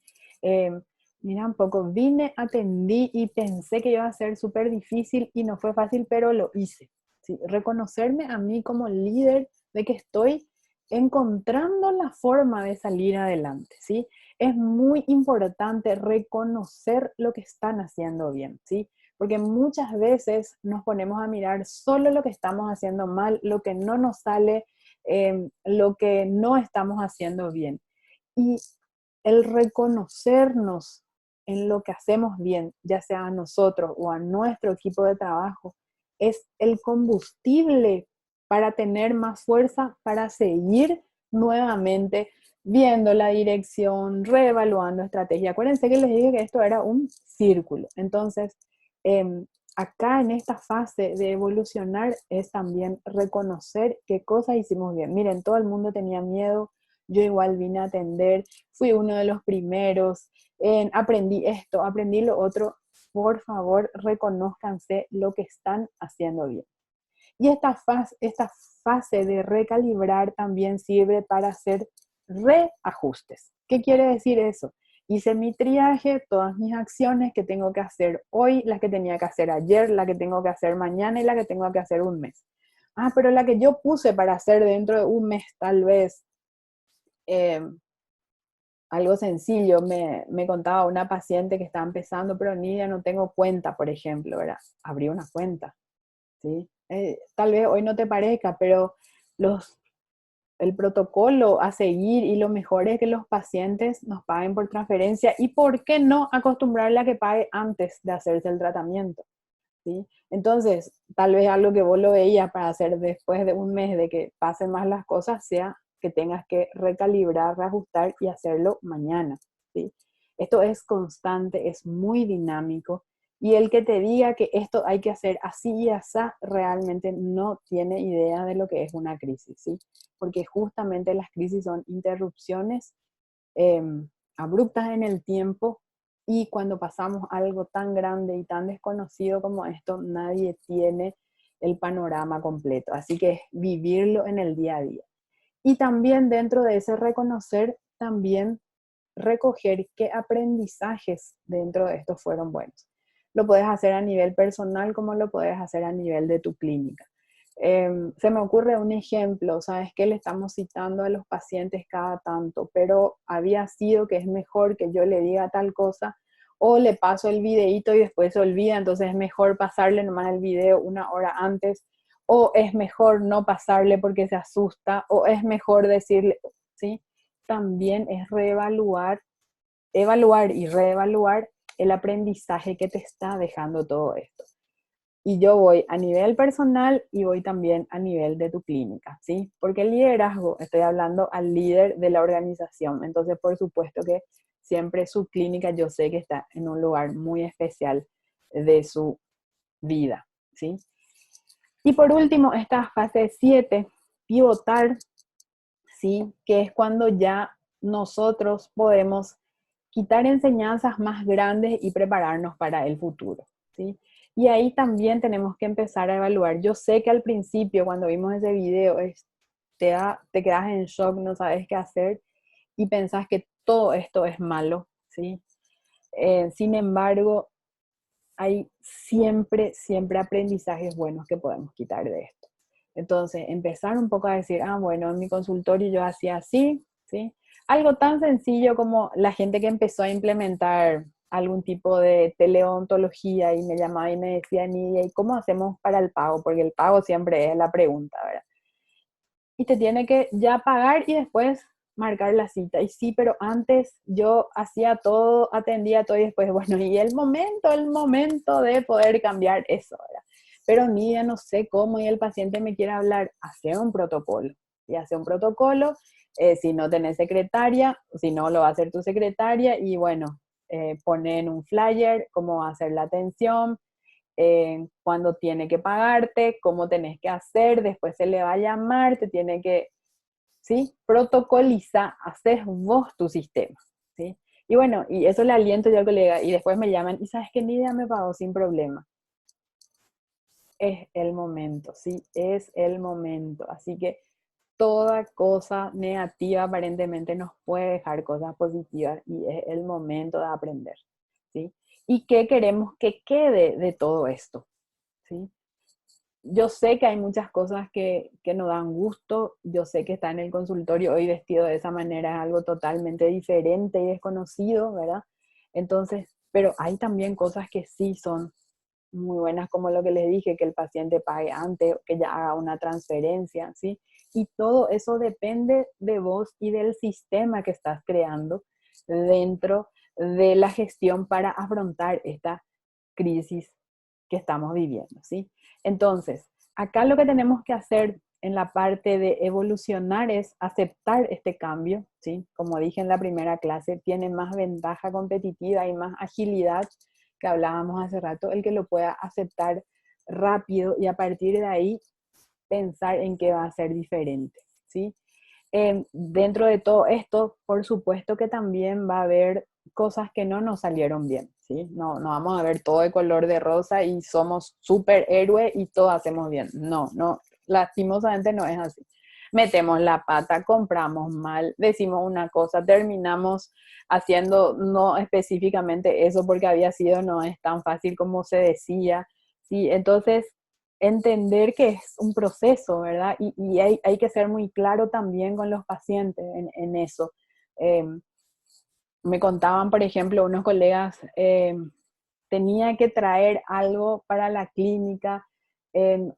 Mira un poco, vine, atendí y pensé que iba a ser súper difícil y no fue fácil, pero lo hice, ¿sí? Reconocerme a mí como líder de que estoy encontrando la forma de salir adelante, ¿sí? Es muy importante reconocer lo que están haciendo bien, ¿sí? Porque muchas veces nos ponemos a mirar solo lo que estamos haciendo mal, lo que no nos sale, lo que no estamos haciendo bien. Y el reconocernos en lo que hacemos bien, ya sea a nosotros o a nuestro equipo de trabajo, es el combustible para tener más fuerza, para seguir nuevamente viendo la dirección, reevaluando estrategia. Acuérdense que les dije que esto era un círculo. Entonces, acá en esta fase de evolucionar es también reconocer qué cosas hicimos bien. Miren, todo el mundo tenía miedo, yo igual vine a atender, fui uno de los primeros, aprendí esto, aprendí lo otro. Por favor, reconózcanse lo que están haciendo bien. Y esta fase de recalibrar también sirve para hacer reajustes. ¿Qué quiere decir eso? hice mi triaje, todas mis acciones que tengo que hacer hoy, las que tenía que hacer ayer, la que tengo que hacer mañana y la que tengo que hacer un mes. Ah, pero la que yo puse para hacer dentro de un mes tal vez, algo sencillo, me contaba una paciente que estaba empezando, pero Nidia, no tengo cuenta, por ejemplo, ¿verdad? Abrí una cuenta, ¿sí? Tal vez hoy no te parezca, pero el protocolo a seguir y lo mejor es que los pacientes nos paguen por transferencia y por qué no acostumbrarle a que pague antes de hacerse el tratamiento, ¿sí? Entonces, tal vez algo que vos lo veías para hacer después de un mes de que pasen más las cosas sea que tengas que recalibrar, reajustar y hacerlo mañana, ¿sí? Esto es constante, es muy dinámico y el que te diga que esto hay que hacer así y así realmente no tiene idea de lo que es una crisis, ¿sí? Porque justamente las crisis son interrupciones abruptas en el tiempo y cuando pasamos algo tan grande y tan desconocido como esto, nadie tiene el panorama completo. Así que es vivirlo en el día a día. Y también dentro de ese reconocer, también recoger qué aprendizajes dentro de esto fueron buenos. Lo puedes hacer a nivel personal como lo puedes hacer a nivel de tu clínica. Se me ocurre un ejemplo, ¿sabes qué? Le estamos citando a los pacientes cada tanto, pero había sido que es mejor que yo le diga tal cosa o le paso el videíto y después se olvida, entonces es mejor pasarle nomás el video una hora antes, o es mejor no pasarle porque se asusta, o es mejor decirle, ¿sí? También es evaluar y reevaluar el aprendizaje que te está dejando todo esto. Y yo voy a nivel personal y voy también a nivel de tu clínica, ¿sí? Porque el liderazgo, estoy hablando al líder de la organización, entonces por supuesto que siempre su clínica yo sé que está en un lugar muy especial de su vida, ¿sí? Y por último, esta fase 7, pivotar, ¿sí? Que es cuando ya nosotros podemos quitar enseñanzas más grandes y prepararnos para el futuro, ¿sí? Y ahí también tenemos que empezar a evaluar. Yo sé que al principio, cuando vimos ese video, te quedas en shock, no sabes qué hacer y pensás que todo esto es malo, ¿sí? Sin embargo, hay siempre aprendizajes buenos que podemos quitar de esto. Entonces, empezar un poco a decir, bueno, en mi consultorio yo hacía así, ¿sí? Algo tan sencillo como la gente que empezó a implementar algún tipo de teleodontología y me llamaba y me decía, Nidia, ¿y cómo hacemos para el pago? Porque el pago siempre es la pregunta, ¿verdad? Y te tiene que ya pagar y después marcar la cita. Y sí, pero antes yo hacía todo, atendía todo y después, bueno, y el momento de poder cambiar eso, ¿verdad? Pero Nidia, no sé cómo y el paciente me quiere hablar, hace un protocolo. Y hace un protocolo, si no tenés secretaria, si no lo va a hacer tu secretaria y bueno, pone en un flyer cómo va a hacer la atención, cuándo tiene que pagarte, cómo tenés que hacer, después se le va a llamar, te tiene que, ¿sí? Protocoliza, haces vos tu sistema, ¿sí? Y bueno, y eso le aliento yo al colega, y después me llaman, y ¿sabes qué? Nidia me pagó sin problema. Es el momento, ¿sí? Es el momento. Así que toda cosa negativa aparentemente nos puede dejar cosas positivas y es el momento de aprender, ¿sí? ¿Y qué queremos que quede de todo esto? ¿Sí? Yo sé que hay muchas cosas que nos dan gusto, yo sé que está en el consultorio hoy vestido de esa manera, es algo totalmente diferente y desconocido, ¿verdad? Entonces, pero hay también cosas que sí son muy buenas, como lo que les dije, que el paciente pague antes, que ya haga una transferencia, ¿sí? Y todo eso depende de vos y del sistema que estás creando dentro de la gestión para afrontar esta crisis que estamos viviendo, ¿sí? Entonces, acá lo que tenemos que hacer en la parte de evolucionar es aceptar este cambio, ¿sí? Como dije en la primera clase, tiene más ventaja competitiva y más agilidad que hablábamos hace rato, el que lo pueda aceptar rápido y a partir de ahí pensar en qué va a ser diferente, ¿sí? Dentro de todo esto, por supuesto que también va a haber cosas que no nos salieron bien, ¿sí? No vamos a ver todo de color de rosa y somos superhéroes y todo hacemos bien. No, lastimosamente no es así. metemos la pata, compramos mal, decimos una cosa, terminamos haciendo no específicamente eso porque había sido, no es tan fácil como se decía, ¿sí? Entonces, entender que es un proceso, ¿verdad? Y hay que ser muy claro también con los pacientes en eso. Me contaban, por ejemplo, unos colegas, tenía que traer algo para la clínica,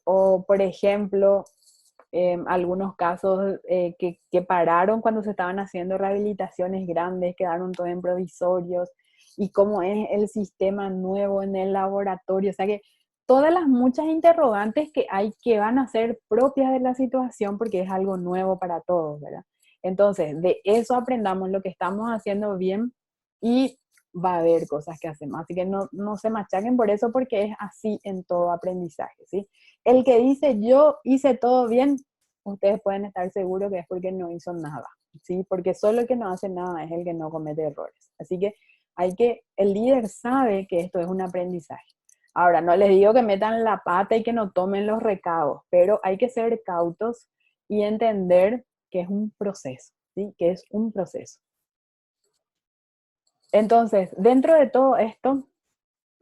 o por ejemplo, algunos casos que pararon cuando se estaban haciendo rehabilitaciones grandes, quedaron todos en provisorios, y cómo es el sistema nuevo en el laboratorio, o sea que todas las muchas interrogantes que hay que van a ser propias de la situación porque es algo nuevo para todos, ¿verdad? Entonces, de eso aprendamos lo que estamos haciendo bien y va a haber cosas que hacemos. Así que no se machaquen por eso porque es así en todo aprendizaje, ¿sí? El que dice yo hice todo bien, ustedes pueden estar seguros que es porque no hizo nada, ¿sí? Porque solo el que no hace nada es el que no comete errores. Así que el líder sabe que esto es un aprendizaje. Ahora, no les digo que metan la pata y que no tomen los recados, pero hay que ser cautos y entender que es un proceso, ¿sí? Que es un proceso. Entonces, dentro de todo esto,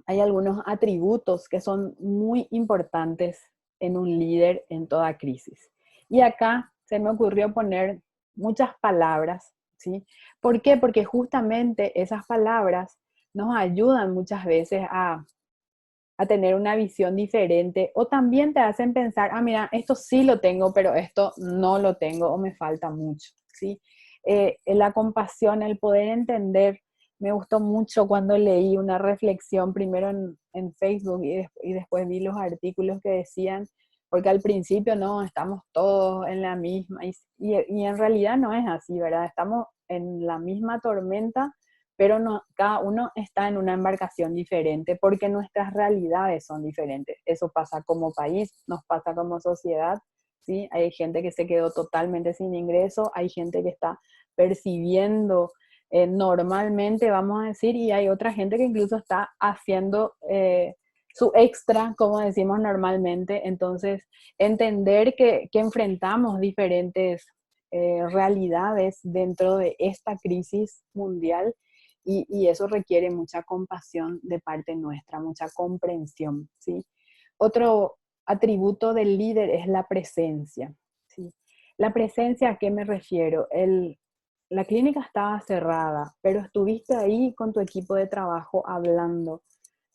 hay algunos atributos que son muy importantes en un líder en toda crisis. Y acá se me ocurrió poner muchas palabras, ¿sí? ¿Por qué? Porque justamente esas palabras nos ayudan muchas veces a tener una visión diferente, o también te hacen pensar, mira, esto sí lo tengo, pero esto no lo tengo o me falta mucho, ¿sí? La compasión, el poder entender. Me gustó mucho cuando leí una reflexión primero en Facebook y después vi los artículos que decían, porque al principio no, estamos todos en la misma, y en realidad no es así, ¿verdad? Estamos en la misma tormenta, pero no, cada uno está en una embarcación diferente porque nuestras realidades son diferentes. Eso pasa como país, nos pasa como sociedad, ¿sí? Hay gente que se quedó totalmente sin ingreso, hay gente que está percibiendo normalmente, vamos a decir, y hay otra gente que incluso está haciendo su extra, como decimos normalmente. Entonces, entender que enfrentamos diferentes realidades dentro de esta crisis mundial, y eso requiere mucha compasión de parte nuestra, mucha comprensión, ¿sí? Otro atributo del líder es la presencia, ¿sí? La presencia, ¿a qué me refiero? La clínica estaba cerrada, pero estuviste ahí con tu equipo de trabajo hablando,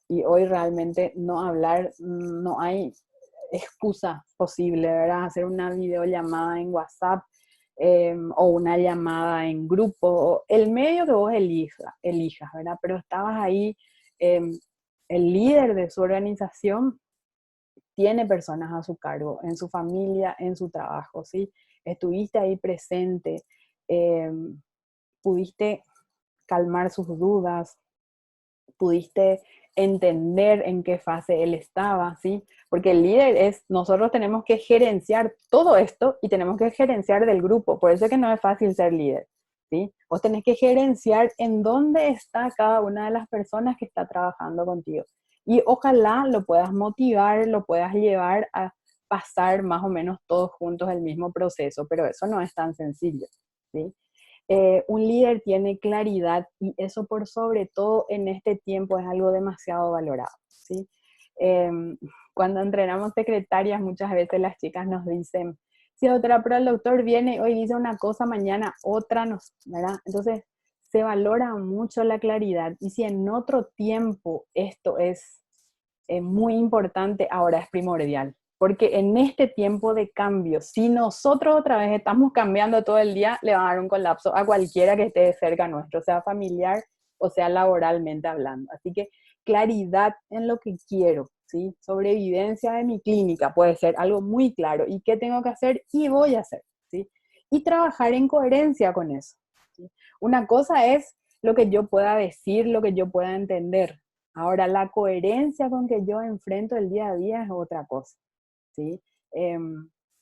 y hoy realmente no hablar, no hay excusa posible, ¿verdad? Hacer una videollamada en WhatsApp, o una llamada en grupo, o el medio que vos elijas, ¿verdad? Pero estabas ahí, el líder de su organización tiene personas a su cargo, en su familia, en su trabajo, ¿sí? Estuviste ahí presente, pudiste calmar sus dudas, pudiste entender en qué fase él estaba, ¿sí? Porque el líder nosotros tenemos que gerenciar todo esto y tenemos que gerenciar del grupo, por eso es que no es fácil ser líder, ¿sí? Vos tenés que gerenciar en dónde está cada una de las personas que está trabajando contigo. Y ojalá lo puedas motivar, lo puedas llevar a pasar más o menos todos juntos el mismo proceso, pero eso no es tan sencillo, ¿sí? Un líder tiene claridad, y eso por sobre todo en este tiempo es algo demasiado valorado, ¿sí? Cuando entrenamos secretarias, muchas veces las chicas nos dicen, sí, doctora, pero el doctor viene, hoy dice una cosa, mañana otra, ¿verdad? Entonces, se valora mucho la claridad, y si en otro tiempo esto es muy importante, ahora es primordial. Porque en este tiempo de cambio, si nosotros otra vez estamos cambiando todo el día, le va a dar un colapso a cualquiera que esté cerca nuestro, sea familiar o sea laboralmente hablando. Así que claridad en lo que quiero, ¿sí? Sobrevivencia de mi clínica puede ser algo muy claro. ¿Y qué tengo que hacer? Y voy a hacer, ¿sí? Y trabajar en coherencia con eso, ¿sí? Una cosa es lo que yo pueda decir, lo que yo pueda entender. Ahora, la coherencia con que yo enfrento el día a día es otra cosa, ¿sí?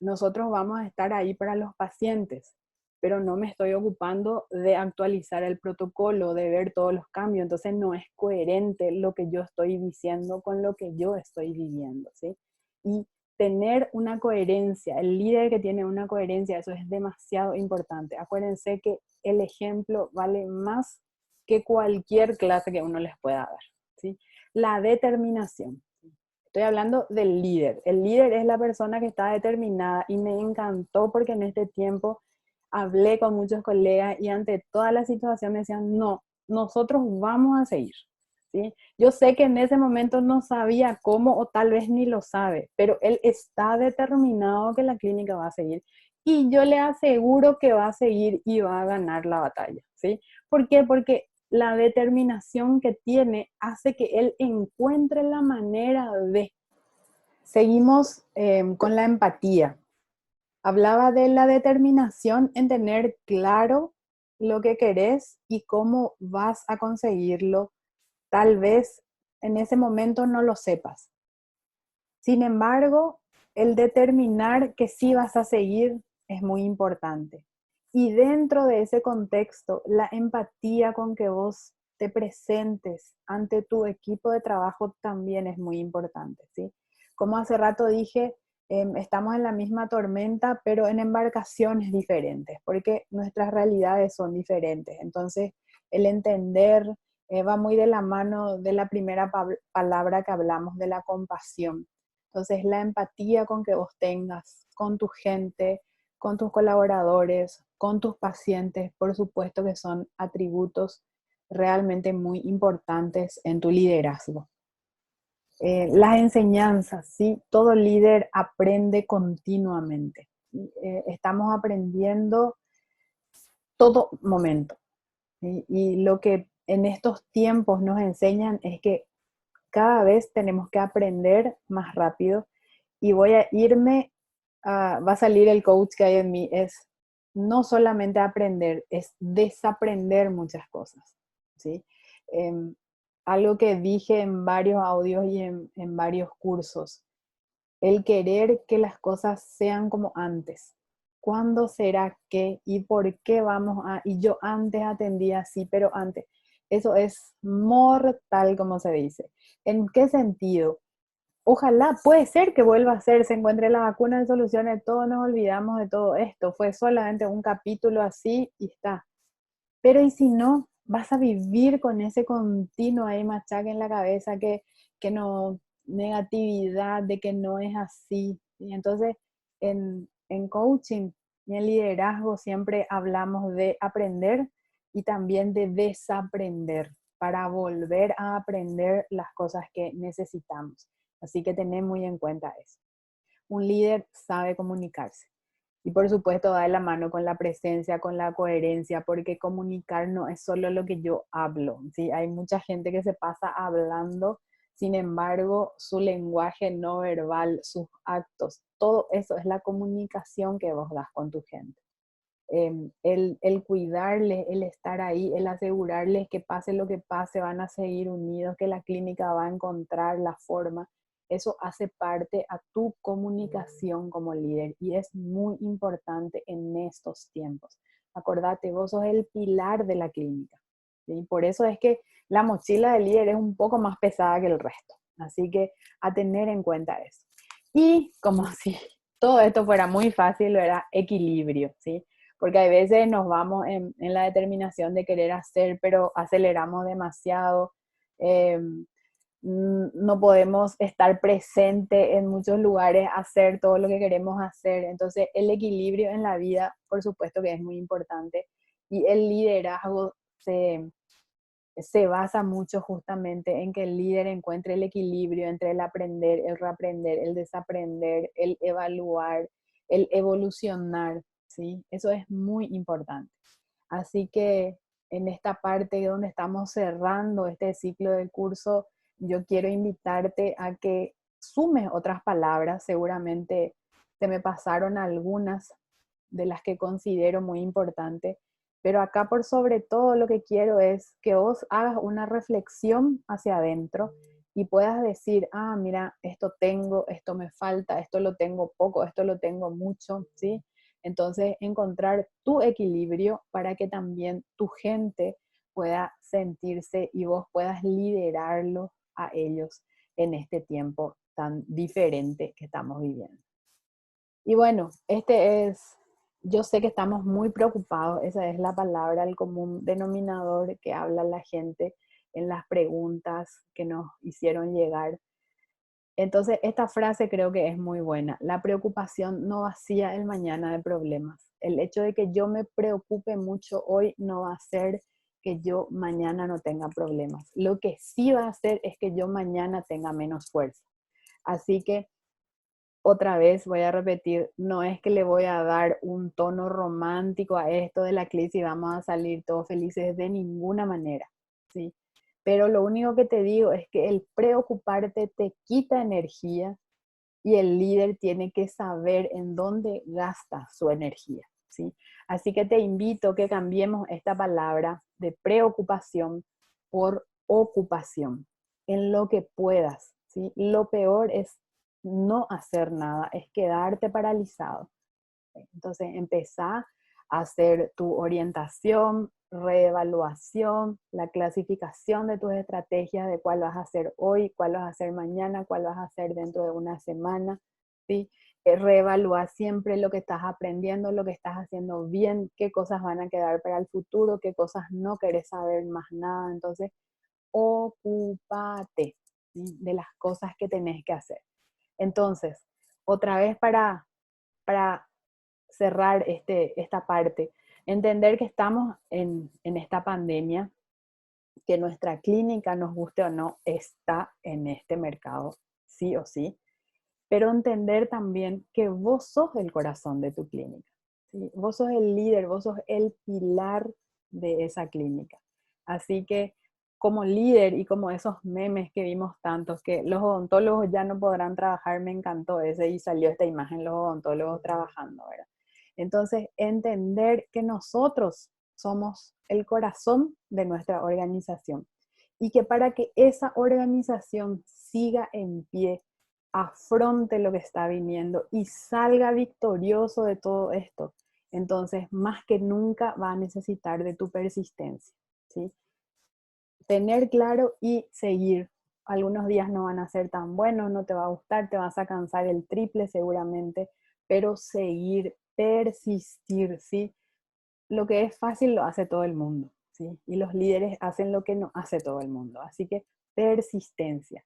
Nosotros vamos a estar ahí para los pacientes, pero no me estoy ocupando de actualizar el protocolo, de ver todos los cambios, entonces no es coherente lo que yo estoy diciendo con lo que yo estoy viviendo, ¿sí? Y tener una coherencia, el líder que tiene una coherencia, eso es demasiado importante. Acuérdense que el ejemplo vale más que cualquier clase que uno les pueda dar, ¿sí? La determinación. Estoy hablando del líder. El líder es la persona que está determinada y me encantó porque en este tiempo hablé con muchos colegas y ante toda la situación me decían, no, nosotros vamos a seguir, ¿sí? Yo sé que en ese momento no sabía cómo o tal vez ni lo sabe, pero él está determinado que la clínica va a seguir y yo le aseguro que va a seguir y va a ganar la batalla, ¿sí? ¿Por qué? Porque la determinación que tiene hace que él encuentre la manera de... Seguimos con la empatía. Hablaba de la determinación en tener claro lo que querés y cómo vas a conseguirlo. Tal vez en ese momento no lo sepas. Sin embargo, el determinar que sí vas a seguir es muy importante. Y dentro de ese contexto, la empatía con que vos te presentes ante tu equipo de trabajo también es muy importante, ¿sí? Como hace rato dije, estamos en la misma tormenta, pero en embarcaciones diferentes, porque nuestras realidades son diferentes. Entonces, el entender va muy de la mano de la primera palabra que hablamos, de la compasión. Entonces, la empatía con que vos tengas, con tu gente, con tus colaboradores, con tus pacientes, por supuesto que son atributos realmente muy importantes en tu liderazgo. Las enseñanzas, ¿sí? Todo líder aprende continuamente. Estamos aprendiendo todo momento. ¿Sí? Y lo que en estos tiempos nos enseñan es que cada vez tenemos que aprender más rápido y voy a irme, va a salir el coach que hay en mí, es no solamente aprender, es desaprender muchas cosas, ¿sí? Algo que dije en varios audios y en varios cursos, el querer que las cosas sean como antes. ¿Cuándo será que y por qué vamos a? Y yo antes atendía así, pero antes. Eso es mortal, como se dice. ¿En qué sentido? Ojalá, puede ser que vuelva a ser, se encuentre la vacuna de soluciones, todos nos olvidamos de todo esto. Fue solamente un capítulo así y está. Pero ¿y si no? Vas a vivir con ese continuo ahí machaque en la cabeza que no, negatividad de que no es así. Y entonces en coaching y en liderazgo siempre hablamos de aprender y también de desaprender para volver a aprender las cosas que necesitamos. Así que tened muy en cuenta eso. Un líder sabe comunicarse. Y por supuesto va de la mano con la presencia, con la coherencia, porque comunicar no es solo lo que yo hablo, ¿sí? Hay mucha gente que se pasa hablando, sin embargo, su lenguaje no verbal, sus actos, todo eso es la comunicación que vos das con tu gente. El cuidarles, el estar ahí, el asegurarles que pase lo que pase, van a seguir unidos, que la clínica va a encontrar la forma. Eso hace parte a tu comunicación como líder y es muy importante en estos tiempos. Acordate, vos sos el pilar de la clínica, ¿sí? Por eso es que la mochila del líder es un poco más pesada que el resto. Así que a tener en cuenta eso. Y como si todo esto fuera muy fácil, era equilibrio, ¿sí? Porque a veces nos vamos en la determinación de querer hacer, pero aceleramos demasiado. No podemos estar presente en muchos lugares, hacer todo lo que queremos hacer. Entonces, el equilibrio en la vida, por supuesto que es muy importante. Y el liderazgo se basa mucho justamente en que el líder encuentre el equilibrio entre el aprender, el reaprender, el desaprender, el evaluar, el evolucionar, ¿sí? Eso es muy importante. Así que en esta parte donde estamos cerrando este ciclo del curso, yo quiero invitarte a que sumes otras palabras. Seguramente se me pasaron algunas de las que considero muy importantes, pero acá por sobre todo lo que quiero es que vos hagas una reflexión hacia adentro y puedas decir, ah, mira, esto tengo, esto me falta, esto lo tengo poco, esto lo tengo mucho, ¿sí? Entonces, encontrar tu equilibrio para que también tu gente pueda sentirse y vos puedas liderarlo a ellos en este tiempo tan diferente que estamos viviendo. Y bueno, yo sé que estamos muy preocupados, esa es la palabra, el común denominador que habla la gente en las preguntas que nos hicieron llegar. Entonces, esta frase creo que es muy buena. La preocupación no vacía el mañana de problemas. El hecho de que yo me preocupe mucho hoy no va a hacer que yo mañana no tenga problemas. Lo que sí va a hacer es que yo mañana tenga menos fuerza. Así que, otra vez voy a repetir, no es que le voy a dar un tono romántico a esto de la crisis y vamos a salir todos felices de ninguna manera, ¿sí? Pero lo único que te digo es que el preocuparte te quita energía y el líder tiene que saber en dónde gasta su energía, ¿sí? Así que te invito a que cambiemos esta palabra de preocupación por ocupación, en lo que puedas, ¿sí? Lo peor es no hacer nada, es quedarte paralizado. Entonces, empezá a hacer tu orientación, reevaluación, la clasificación de tus estrategias, de cuál vas a hacer hoy, cuál vas a hacer mañana, cuál vas a hacer dentro de una semana, ¿sí? Reevaluar siempre lo que estás aprendiendo, lo que estás haciendo bien, qué cosas van a quedar para el futuro, qué cosas no querés saber más nada. Entonces, ocúpate, ¿sí? De las cosas que tenés que hacer. Entonces, otra vez para cerrar esta parte, entender que estamos en esta pandemia, que nuestra clínica, nos guste o no, está en este mercado, sí o sí, pero entender también que vos sos el corazón de tu clínica, ¿sí? Vos sos el líder, vos sos el pilar de esa clínica. Así que como líder y como esos memes que vimos tantos, que los odontólogos ya no podrán trabajar, me encantó ese y salió esta imagen, los odontólogos trabajando, ¿verdad? Entonces, entender que nosotros somos el corazón de nuestra organización y que para que esa organización siga en pie, afronte lo que está viniendo y salga victorioso de todo esto, entonces más que nunca va a necesitar de tu persistencia, ¿sí? Tener claro y seguir. Algunos días no van a ser tan buenos, no te va a gustar, te vas a cansar el triple seguramente, pero seguir, persistir, ¿sí? Lo que es fácil lo hace todo el mundo, ¿sí? Y los líderes hacen lo que no hace todo el mundo. Así que persistencia.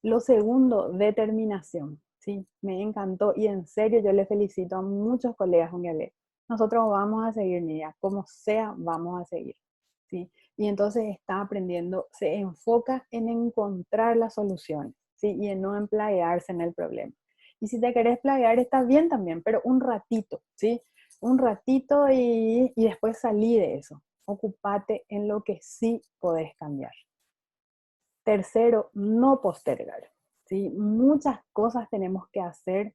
Lo segundo, determinación, ¿sí? Me encantó y en serio yo le felicito a muchos colegas Ungalé. Nosotros vamos a seguir, Nidia, como sea, vamos a seguir, ¿sí? Y entonces está aprendiendo, se enfoca en encontrar las soluciones, ¿sí? Y en no emplearse en el problema. Y si te querés plaguear, está bien también, pero un ratito, ¿sí? Un ratito y después salí de eso. Ocúpate en lo que sí podés cambiar. Tercero, no postergar, ¿sí? Muchas cosas tenemos que hacer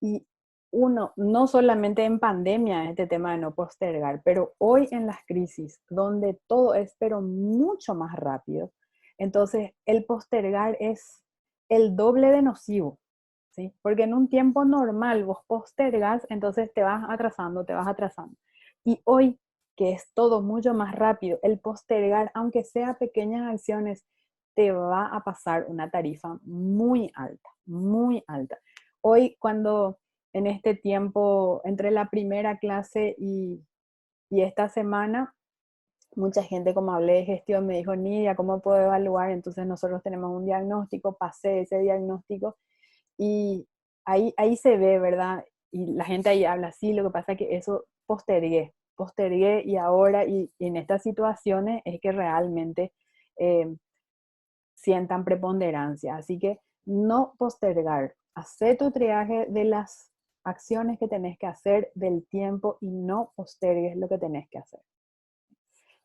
y uno, no solamente en pandemia este tema de no postergar, pero hoy en las crisis, donde todo es pero mucho más rápido, entonces el postergar es el doble de nocivo, ¿sí? Porque en un tiempo normal vos postergas, entonces te vas atrasando, te vas atrasando. Y hoy, que es todo mucho más rápido, el postergar, aunque sea pequeñas acciones, te va a pasar una tarifa muy alta, muy alta. Hoy, cuando en este tiempo, entre la primera clase y esta semana, mucha gente, como hablé de gestión, me dijo, Nidia, ¿cómo puedo evaluar? Entonces nosotros tenemos un diagnóstico, pasé ese diagnóstico y ahí se ve, ¿verdad? Y la gente ahí habla, sí, lo que pasa es que eso postergué y ahora y en estas situaciones es que realmente sientan preponderancia. Así que no postergar, hacer tu triaje de las acciones que tenés que hacer, del tiempo y no postergues lo que tenés que hacer.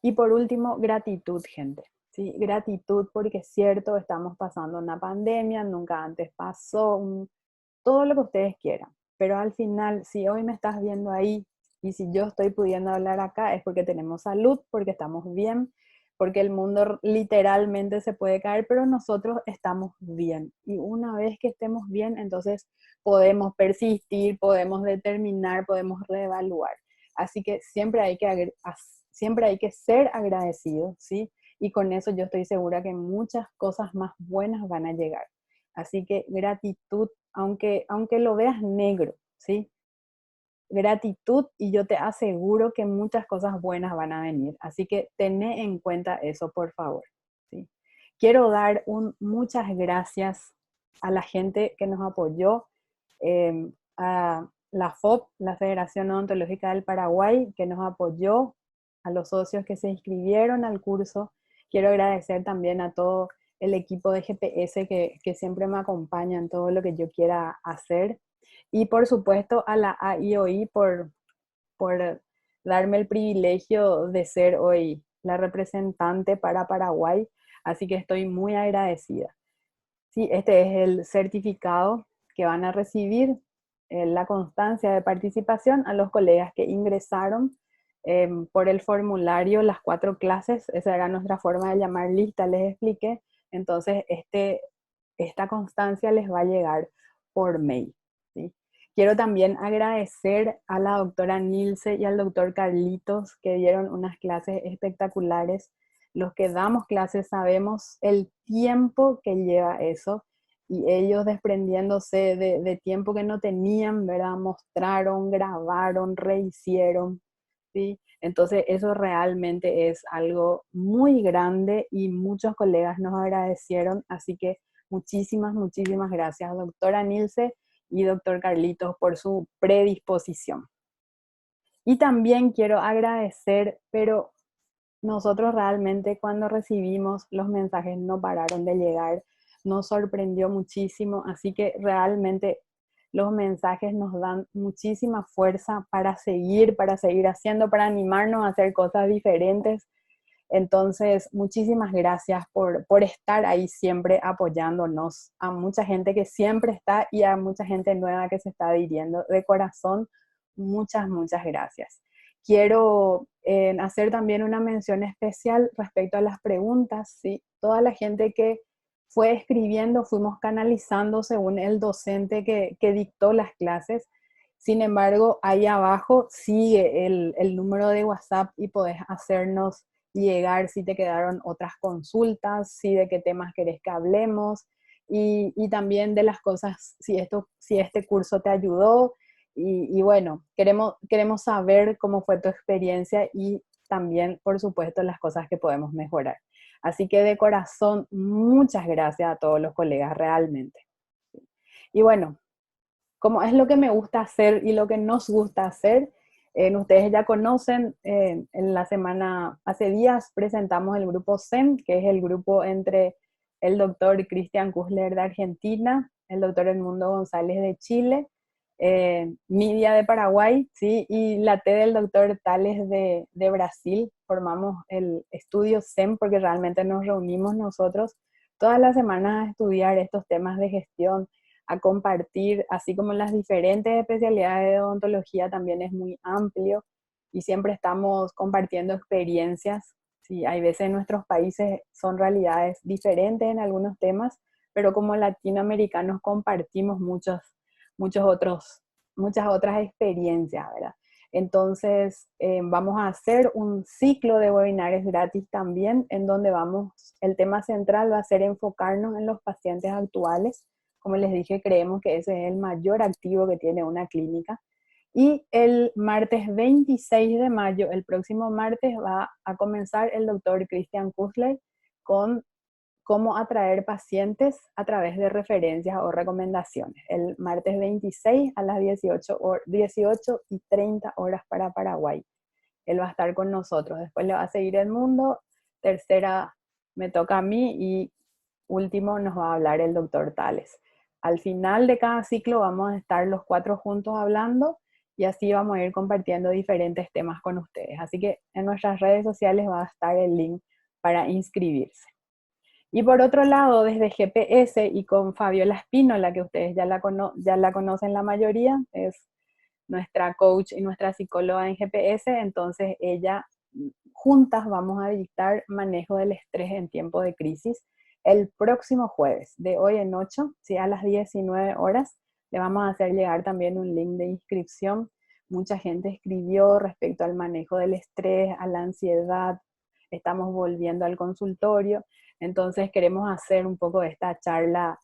Y por último, gratitud, gente. ¿Sí? Gratitud porque es cierto, estamos pasando una pandemia, nunca antes pasó, todo lo que ustedes quieran. Pero al final, si hoy me estás viendo ahí y si yo estoy pudiendo hablar acá, es porque tenemos salud, porque estamos bien, porque el mundo literalmente se puede caer, pero nosotros estamos bien. Y una vez que estemos bien, entonces podemos persistir, podemos determinar, podemos reevaluar. Así que siempre hay que ser agradecidos, ¿sí? Y con eso yo estoy segura que muchas cosas más buenas van a llegar. Así que gratitud, aunque lo veas negro, ¿sí? Gratitud y yo te aseguro que muchas cosas buenas van a venir. Así que tené en cuenta eso, por favor. ¿Sí? Quiero dar muchas gracias a la gente que nos apoyó, a la FOP, la Federación Odontológica del Paraguay, que nos apoyó, a los socios que se inscribieron al curso. Quiero agradecer también a todo el equipo de GPS que siempre me acompaña en todo lo que yo quiera hacer. Y por supuesto a la AIOI por darme el privilegio de ser hoy la representante para Paraguay, así que estoy muy agradecida. Sí, este es el certificado que van a recibir, la constancia de participación a los colegas que ingresaron por el formulario las 4 clases. Esa era nuestra forma de llamar lista, les expliqué. Entonces esta constancia les va a llegar por mail, ¿sí? Quiero también agradecer a la doctora Nilce y al doctor Carlitos, que dieron unas clases espectaculares. Los que damos clases sabemos el tiempo que lleva eso, y ellos desprendiéndose de tiempo que no tenían, ¿verdad? Mostraron, grabaron, rehicieron, ¿sí? Entonces eso realmente es algo muy grande y muchos colegas nos agradecieron, así que muchísimas, muchísimas gracias, doctora Nilce y doctor Carlitos, por su predisposición. Y también quiero agradecer, pero nosotros realmente cuando recibimos los mensajes no pararon de llegar, nos sorprendió muchísimo, así que realmente los mensajes nos dan muchísima fuerza para seguir haciendo, para animarnos a hacer cosas diferentes. Entonces, muchísimas gracias por estar ahí siempre apoyándonos, a mucha gente que siempre está y a mucha gente nueva que se está adhiriendo. De corazón, muchas, muchas gracias. Quiero hacer también una mención especial respecto a las preguntas, ¿sí? Toda la gente que fue escribiendo, fuimos canalizando según el docente que dictó las clases. Sin embargo, ahí abajo sigue el número de WhatsApp y podés hacernos llegar si te quedaron otras consultas, si de qué temas querés que hablemos, y también de las cosas, si este curso te ayudó, y bueno, queremos saber cómo fue tu experiencia y también, por supuesto, las cosas que podemos mejorar. Así que de corazón, muchas gracias a todos los colegas, realmente. Y bueno, como es lo que me gusta hacer y lo que nos gusta hacer, ustedes ya conocen, en la semana, hace días presentamos el grupo SEM, que es el grupo entre el doctor Cristian Kusler de Argentina, el doctor Edmundo González de Chile, Nidia de Paraguay, ¿sí? Y la T del doctor Tales de Brasil. Formamos el estudio SEM porque realmente nos reunimos nosotros todas las semanas a estudiar estos temas de gestión, a compartir, así como las diferentes especialidades de odontología también es muy amplio y siempre estamos compartiendo experiencias. Sí, hay veces en nuestros países son realidades diferentes en algunos temas, pero como latinoamericanos compartimos muchas otras experiencias, ¿verdad? Entonces, vamos a hacer un ciclo de webinars gratis también, en donde el tema central va a ser enfocarnos en los pacientes actuales. Como les dije, creemos que ese es el mayor activo que tiene una clínica. Y el martes 26 de mayo, el próximo martes, va a comenzar el doctor Cristian Kusler con cómo atraer pacientes a través de referencias o recomendaciones. El martes 26 a las 18:30 para Paraguay. Él va a estar con nosotros. Después le va a seguir Edmundo. Tercera me toca a mí y último nos va a hablar el doctor Tales. Al final de cada ciclo vamos a estar los 4 juntos hablando y así vamos a ir compartiendo diferentes temas con ustedes. Así que en nuestras redes sociales va a estar el link para inscribirse. Y por otro lado, desde GPS y con Fabiola Espínola, que ustedes ya la conocen la mayoría, es nuestra coach y nuestra psicóloga en GPS, entonces juntas vamos a dictar manejo del estrés en tiempo de crisis. El próximo jueves, de hoy en 8, ¿sí? A las 19 horas, le vamos a hacer llegar también un link de inscripción. Mucha gente escribió respecto al manejo del estrés, a la ansiedad. Estamos volviendo al consultorio. Entonces queremos hacer un poco de esta charla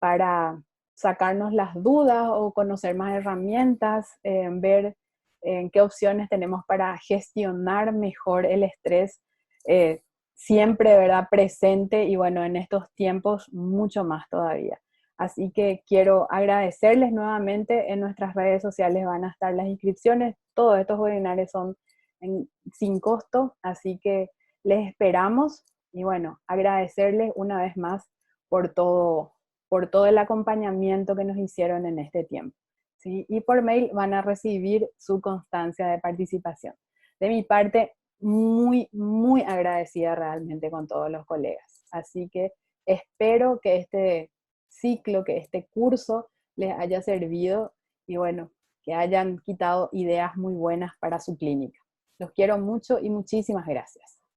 para sacarnos las dudas o conocer más herramientas, ver qué opciones tenemos para gestionar mejor el estrés, siempre, ¿verdad?, presente, y bueno, en estos tiempos mucho más todavía. Así que quiero agradecerles nuevamente. En nuestras redes sociales van a estar las inscripciones. Todos estos webinars son sin costo, así que les esperamos. Y bueno, agradecerles una vez más por todo el acompañamiento que nos hicieron en este tiempo, ¿sí? Y por mail van a recibir su constancia de participación. De mi parte, muy, muy agradecida realmente con todos los colegas. Así que espero que este ciclo, que este curso les haya servido y bueno, que hayan quitado ideas muy buenas para su clínica. Los quiero mucho y muchísimas gracias.